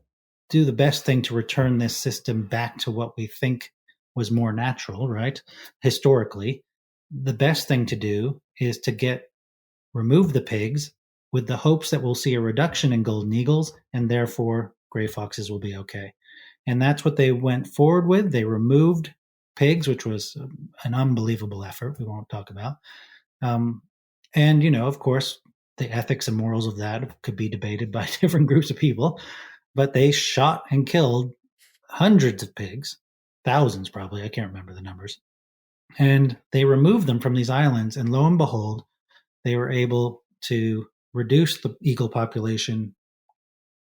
do the best thing to return this system back to what we think was more natural, right? Historically, the best thing to do is to remove the pigs with the hopes that we'll see a reduction in golden eagles and therefore gray foxes will be okay. And that's what they went forward with. They removed pigs, which was an unbelievable effort we won't talk about. And, of course, the ethics and morals of that could be debated by different groups of people, but they shot and killed hundreds of pigs. Thousands, probably. I can't remember the numbers. And they removed them from these islands. And lo and behold, they were able to reduce the eagle population.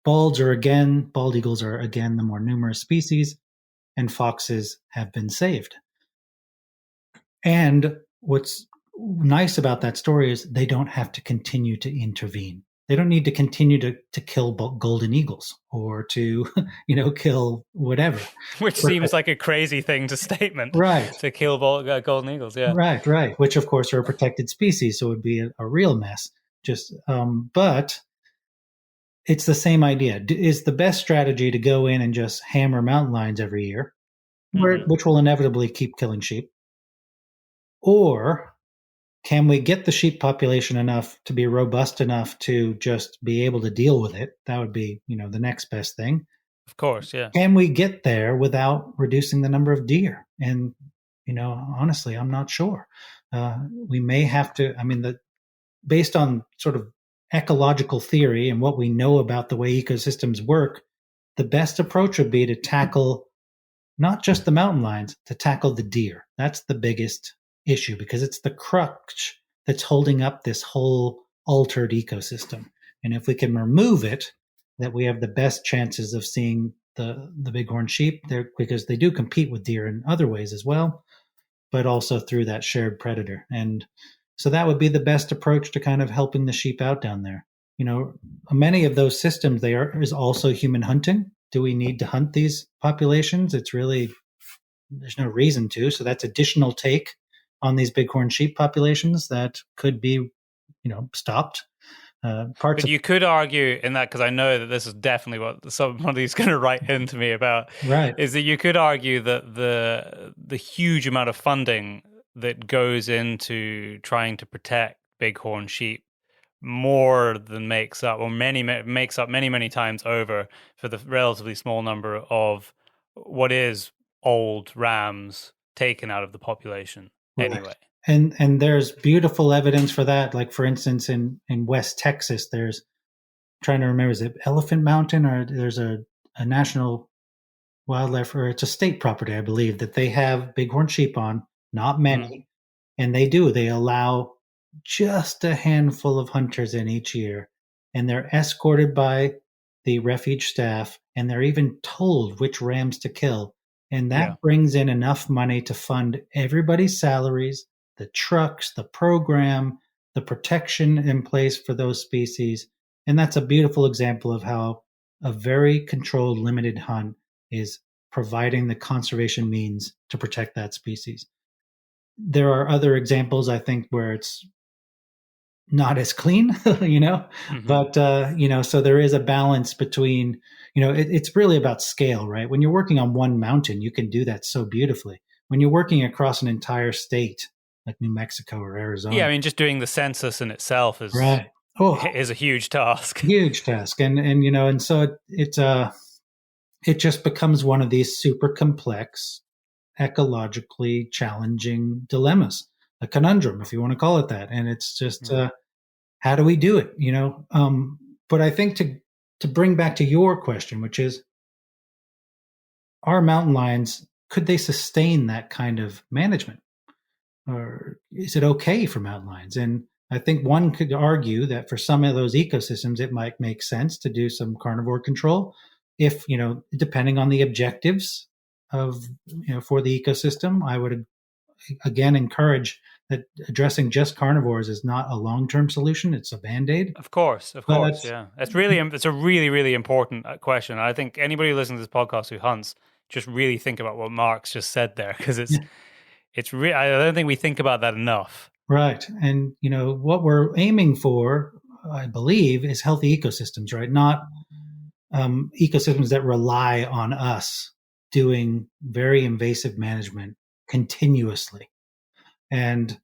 Bald eagles are again the more numerous species, and foxes have been saved. And what's nice about that story is they don't have to continue to intervene. They don't need to continue to kill golden eagles or to, kill whatever. Which seems like a crazy thing to statement. Right. To kill golden eagles, yeah. Right. Which, of course, are a protected species, so it would be a real mess. But it's the same idea. Is the best strategy to go in and just hammer mountain lions every year, which will inevitably keep killing sheep? Or can we get the sheep population enough to be robust enough to just be able to deal with it? That would be, the next best thing. Of course, yeah. Can we get there without reducing the number of deer? And Honestly, I'm not sure. We may have to, based on sort of ecological theory and what we know about the way ecosystems work, the best approach would be to tackle not just the mountain lions, to tackle the deer. That's the biggest issue because it's the crutch that's holding up this whole altered ecosystem. And if we can remove it, that we have the best chances of seeing the bighorn sheep there, because they do compete with deer in other ways as well, but also through that shared predator. And so that would be the best approach to kind of helping the sheep out down there. Many of those systems is also human hunting. Do we need to hunt these populations? There's no reason to. So that's additional take on these bighorn sheep populations that could be, stopped. But you could argue in that, because I know that this is definitely what somebody's going to write into me about, right? Is that you could argue that the huge amount of funding that goes into trying to protect bighorn sheep more than makes up many times over for the relatively small number of what is old rams taken out of the population anyway. And there's beautiful evidence for that. Like, for instance, in West Texas, there's, I'm trying to remember, is it Elephant Mountain, or there's a national wildlife, or it's a state property, I believe, that they have bighorn sheep on, not many. And they allow just a handful of hunters in each year. And they're escorted by the refuge staff, and they're even told which rams to kill. And that brings in enough money to fund everybody's salaries, the trucks, the program, the protection in place for those species. And that's a beautiful example of how a very controlled, limited hunt is providing the conservation means to protect that species. There are other examples, I think, where it's not as clean, but, so there is a balance between, it's really about scale, right? When you're working on one mountain, you can do that so beautifully. When you're working across an entire state, like New Mexico or Arizona. Yeah, just doing the census in itself is right. Is a huge task. Huge task. And so it just becomes one of these super complex, ecologically challenging dilemmas, a conundrum, if you want to call it that. And it's just, how do we do it? But I think to bring back to your question, which is, are mountain lions, could they sustain that kind of management? Or is it okay for mountain lions? And I think one could argue that for some of those ecosystems, it might make sense to do some carnivore control if, depending on the objectives of, for the ecosystem. I would, again, encourage that addressing just carnivores is not a long-term solution. It's a Band-Aid. Of course. Yeah. It's a really, really important question. I think anybody who listens to this podcast who hunts, just really think about what Mark's just said there, because it's I don't think we think about that enough. Right. And, what we're aiming for, I believe, is healthy ecosystems, right? Not ecosystems that rely on us doing very invasive management continuously. And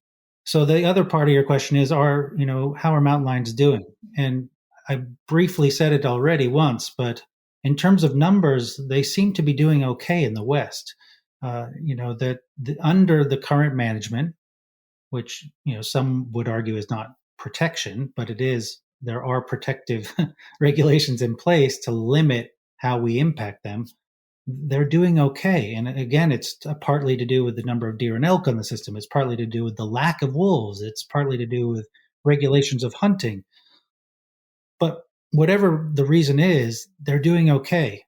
so the other part of your question is, how are mountain lions doing? And I briefly said it already once, but in terms of numbers, they seem to be doing okay in the West. That under the current management, which, some would argue is not protection, but it is, there are protective regulations in place to limit how we impact them. They're doing okay. And again, it's partly to do with the number of deer and elk on the system. It's partly to do with the lack of wolves. It's partly to do with regulations of hunting. But whatever the reason is, they're doing okay.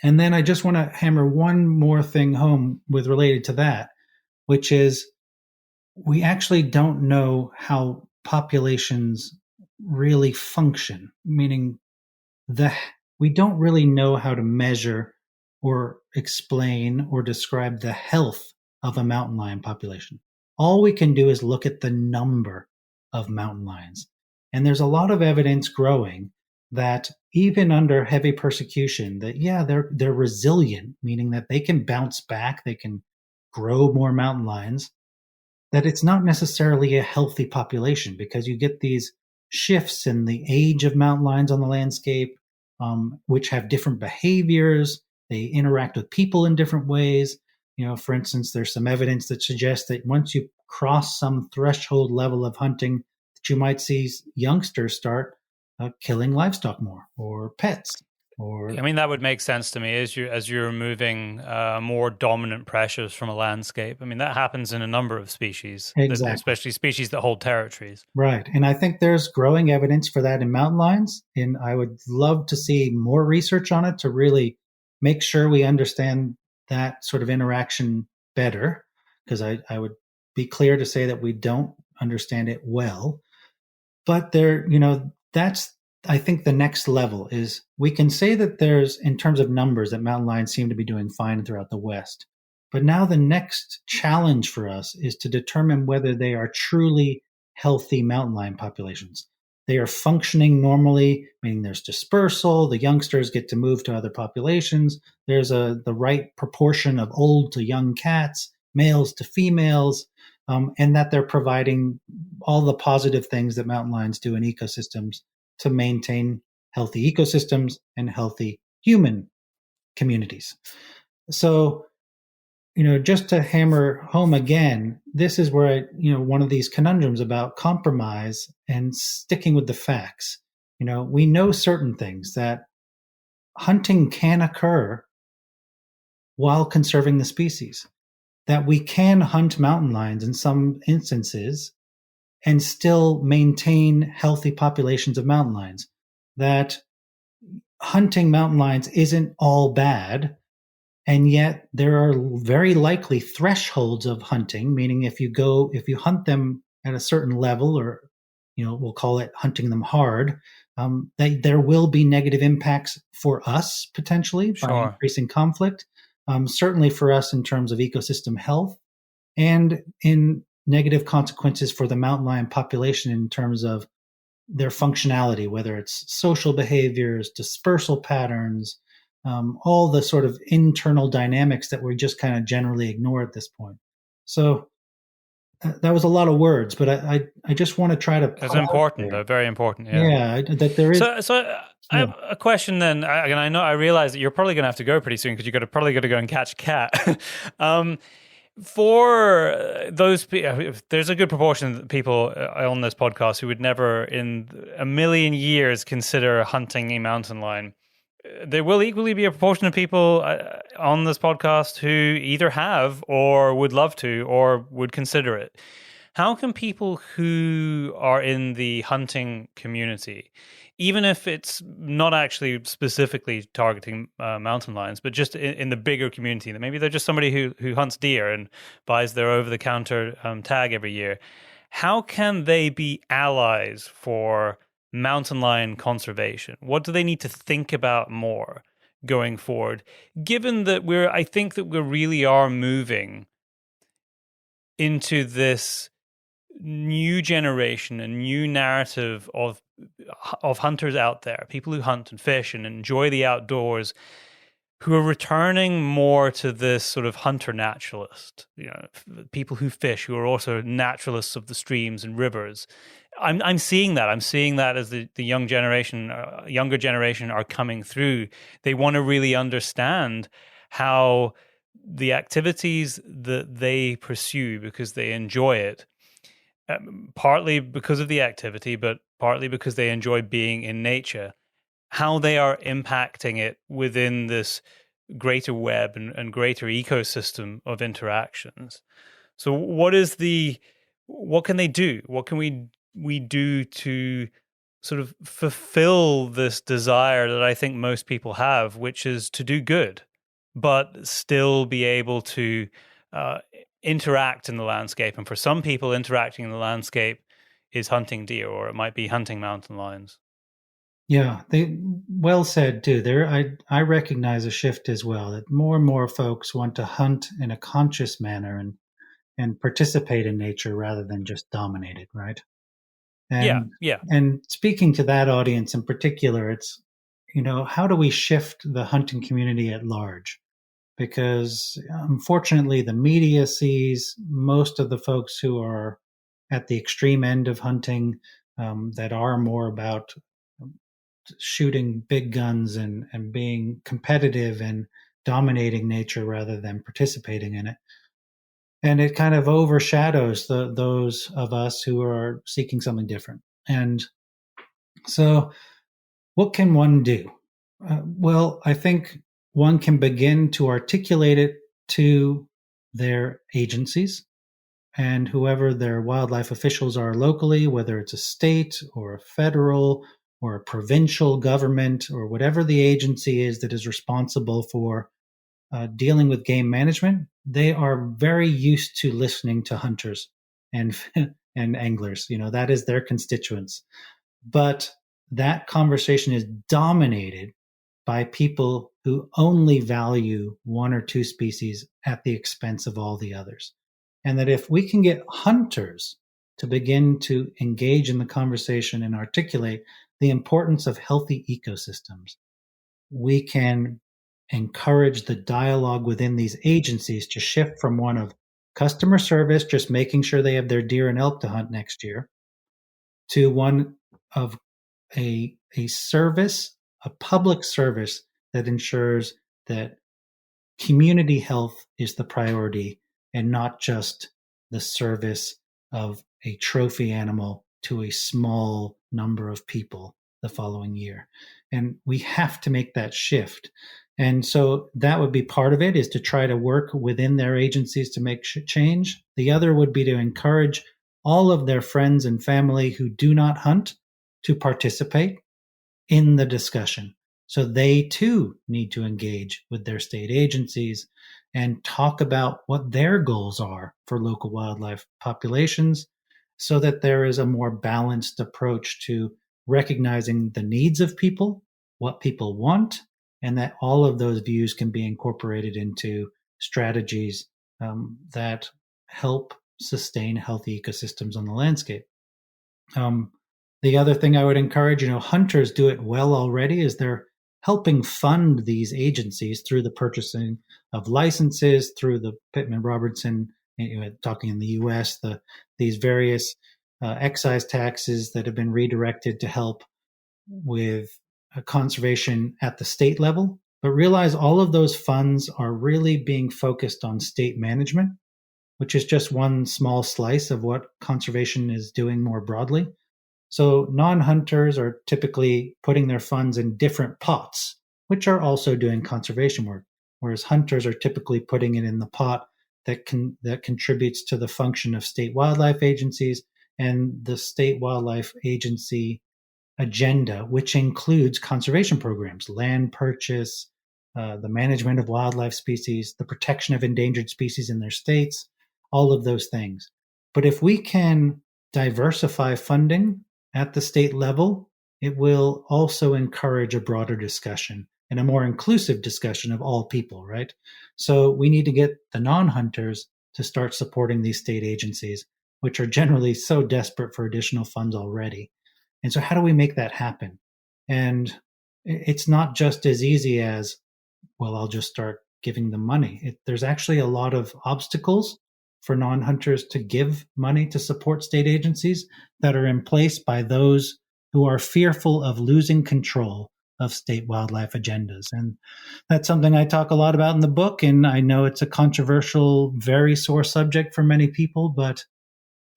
And then I just want to hammer one more thing home related to that, which is, we actually don't know how populations really function, meaning we don't really know how to measure or explain or describe the health of a mountain lion population. All we can do is look at the number of mountain lions. And there's a lot of evidence growing that even under heavy persecution, that they're resilient, meaning that they can bounce back, they can grow more mountain lions, that it's not necessarily a healthy population, because you get these shifts in the age of mountain lions on the landscape, which have different behaviors. They interact with people in different ways. For instance, there's some evidence that suggests that once you cross some threshold level of hunting, that you might see youngsters start killing livestock more, or pets, or I mean, that would make sense to me as you're removing more dominant pressures from a landscape. I mean, that happens in a number of species, especially species that hold territories. Right. And I think there's growing evidence for that in mountain lions. And I would love to see more research on it to really make sure we understand that sort of interaction better, because I would be clear to say that we don't understand it well. But that's, I think, the next level is we can say that there's, in terms of numbers, that mountain lions seem to be doing fine throughout the West. But now the next challenge for us is to determine whether they are truly healthy mountain lion populations. They are functioning normally, meaning there's dispersal, the youngsters get to move to other populations, there's the right proportion of old to young cats, males to females, and that they're providing all the positive things that mountain lions do in ecosystems to maintain healthy ecosystems and healthy human communities. So, just to hammer home again, this is where one of these conundrums about compromise and sticking with the facts. We know certain things, that hunting can occur while conserving the species, that we can hunt mountain lions in some instances and still maintain healthy populations of mountain lions, that hunting mountain lions isn't all bad. And yet there are very likely thresholds of hunting, meaning if you hunt them at a certain level, or, we'll call it hunting them hard, there will be negative impacts for us potentially by increasing conflict. Certainly for us in terms of ecosystem health, and in negative consequences for the mountain lion population in terms of their functionality, whether it's social behaviors, dispersal patterns, all the sort of internal dynamics that we just kind of generally ignore at this point. So that was a lot of words, but I just want to try to. It's important, though, very important. Yeah, that there is. So I have a question then, and I realize that you're probably going to have to go pretty soon because you're probably going to go and catch a cat. For those, there's a good proportion of people on this podcast who would never in a million years consider hunting a mountain lion. There will equally be a proportion of people on this podcast who either have or would love to or would consider it. How can people who are in the hunting community, even if it's not actually specifically targeting mountain lions, but just in the bigger community, that maybe they're just somebody who hunts deer and buys their over-the-counter tag every year, how can they be allies for mountain lion conservation? What do they need to think about more going forward, given that I think that we really are moving into this new generation and new narrative of hunters out there, people who hunt and fish and enjoy the outdoors, who are returning more to this sort of hunter naturalist, people who fish, who are also naturalists of the streams and rivers. I'm seeing that. I'm seeing that as the younger generation are coming through. They want to really understand how the activities that they pursue because they enjoy it, partly because of the activity, but partly because they enjoy being in nature, how they are impacting it within this greater web and greater ecosystem of interactions. So what can they do? What can we do to sort of fulfill this desire that I think most people have, which is to do good, but still be able to interact in the landscape? And for some people, interacting in the landscape is hunting deer, or it might be hunting mountain lions. Yeah, they well said too. I recognize a shift as well, that more and more folks want to hunt in a conscious manner and participate in nature rather than just dominate it, right? And, yeah. And speaking to that audience in particular, it's, how do we shift the hunting community at large? Because unfortunately, the media sees most of the folks who are at the extreme end of hunting, that are more about shooting big guns and being competitive and dominating nature rather than participating in it. And it kind of overshadows those of us who are seeking something different. And so, what can one do? Well, I think one can begin to articulate it to their agencies and whoever their wildlife officials are locally, whether it's a state or a federal or a provincial government or whatever the agency is that is responsible for dealing with game management. They are very used to listening to hunters and and anglers. That is their constituents. But that conversation is dominated by people who only value one or two species at the expense of all the others. And that if we can get hunters to begin to engage in the conversation and articulate the importance of healthy ecosystems, we can encourage the dialogue within these agencies to shift from one of customer service, just making sure they have their deer and elk to hunt next year, to one of a service, a public service that ensures that community health is the priority and not just the service of a trophy animal to a small number of people the following year. And we have to make that shift. And so that would be part of it, is to try to work within their agencies to make change. The other would be to encourage all of their friends and family who do not hunt to participate in the discussion. So they too need to engage with their state agencies and talk about what their goals are for local wildlife populations, so that there is a more balanced approach to recognizing the needs of people, what people want, and that all of those views can be incorporated into strategies that help sustain healthy ecosystems on the landscape. The other thing I would encourage, hunters do it well already, is they're helping fund these agencies through the purchasing of licenses, through the Pittman-Robertson, talking in the U.S., these various excise taxes that have been redirected to help with conservation at the state level. But realize all of those funds are really being focused on state management, which is just one small slice of what conservation is doing more broadly. So non-hunters are typically putting their funds in different pots, which are also doing conservation work, whereas hunters are typically putting it in the pot that contributes to the function of state wildlife agencies and the state wildlife agency agenda, which includes conservation programs, land purchase, the management of wildlife species, the protection of endangered species in their states, all of those things. But if we can diversify funding at the state level, it will also encourage a broader discussion and a more inclusive discussion of all people, right? So we need to get the non-hunters to start supporting these state agencies, which are generally so desperate for additional funds already. And so how do we make that happen? And it's not just as easy as, well, I'll just start giving them money. There's actually a lot of obstacles for non-hunters to give money to support state agencies that are in place by those who are fearful of losing control of state wildlife agendas. And that's something I talk a lot about in the book. And I know it's a controversial, very sore subject for many people, but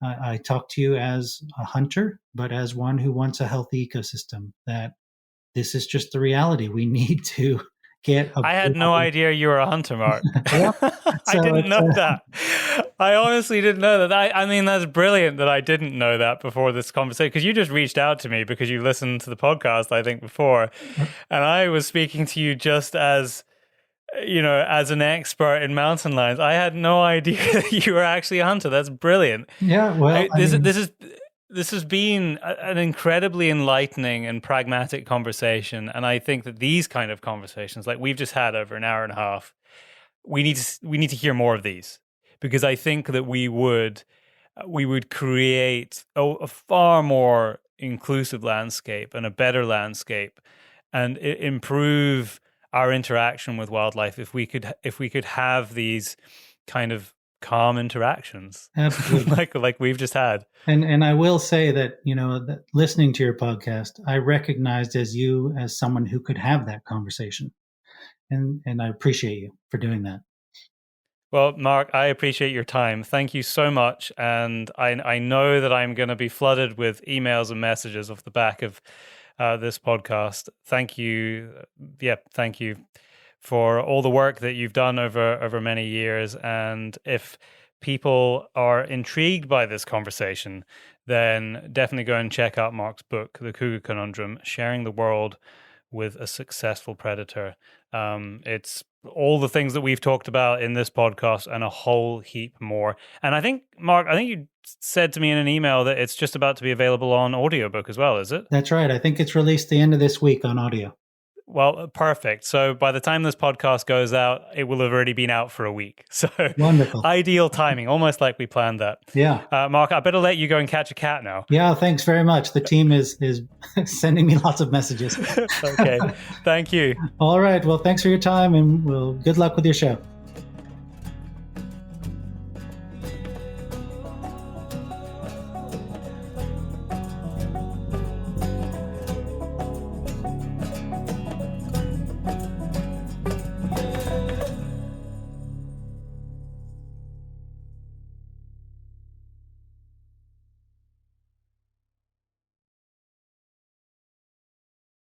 I talk to you as a hunter, but as one who wants a healthy ecosystem, that this is just the reality. We need to get I had no idea you were a hunter, Mark. Yeah. I didn't know that. I honestly didn't know that. I mean, that's brilliant that I didn't know that before this conversation, because you just reached out to me because you listened to the podcast, I think, before. And I was speaking to you just as, as an expert in mountain lions. I had no idea that you were actually a hunter. That's brilliant. Yeah, well, This has been an incredibly enlightening and pragmatic conversation, and I think that these kind of conversations, like we've just had over an hour and a half, we need to hear more of these, because I think that we would create a far more inclusive landscape and a better landscape, and improve our interaction with wildlife if we could have these kind of calm interactions. Absolutely. like we've just had. And I will say that, that listening to your podcast, I recognized as someone who could have that conversation. And I appreciate you for doing that. Well, Mark, I appreciate your time. Thank you so much. And I know that I'm going to be flooded with emails and messages off the back of this podcast. Thank you. Thank you for all the work that you've done over many years. And if people are intrigued by this conversation, then definitely go and check out Mark's book, The Cougar Conundrum, Sharing the World with a Successful Predator. It's all the things that we've talked about in this podcast and a whole heap more. And I think, Mark, you said to me in an email that it's just about to be available on audiobook as well, is it? That's right. I think it's released the end of this week on audio. Well, perfect. So by the time this podcast goes out, it will have already been out for a week. So wonderful. Ideal timing, almost like we planned that. Yeah. Mark, I better let you go and catch a cat now. Yeah, thanks very much. The team is sending me lots of messages. Okay. Thank you. All right. Well, thanks for your time, and good luck with your show.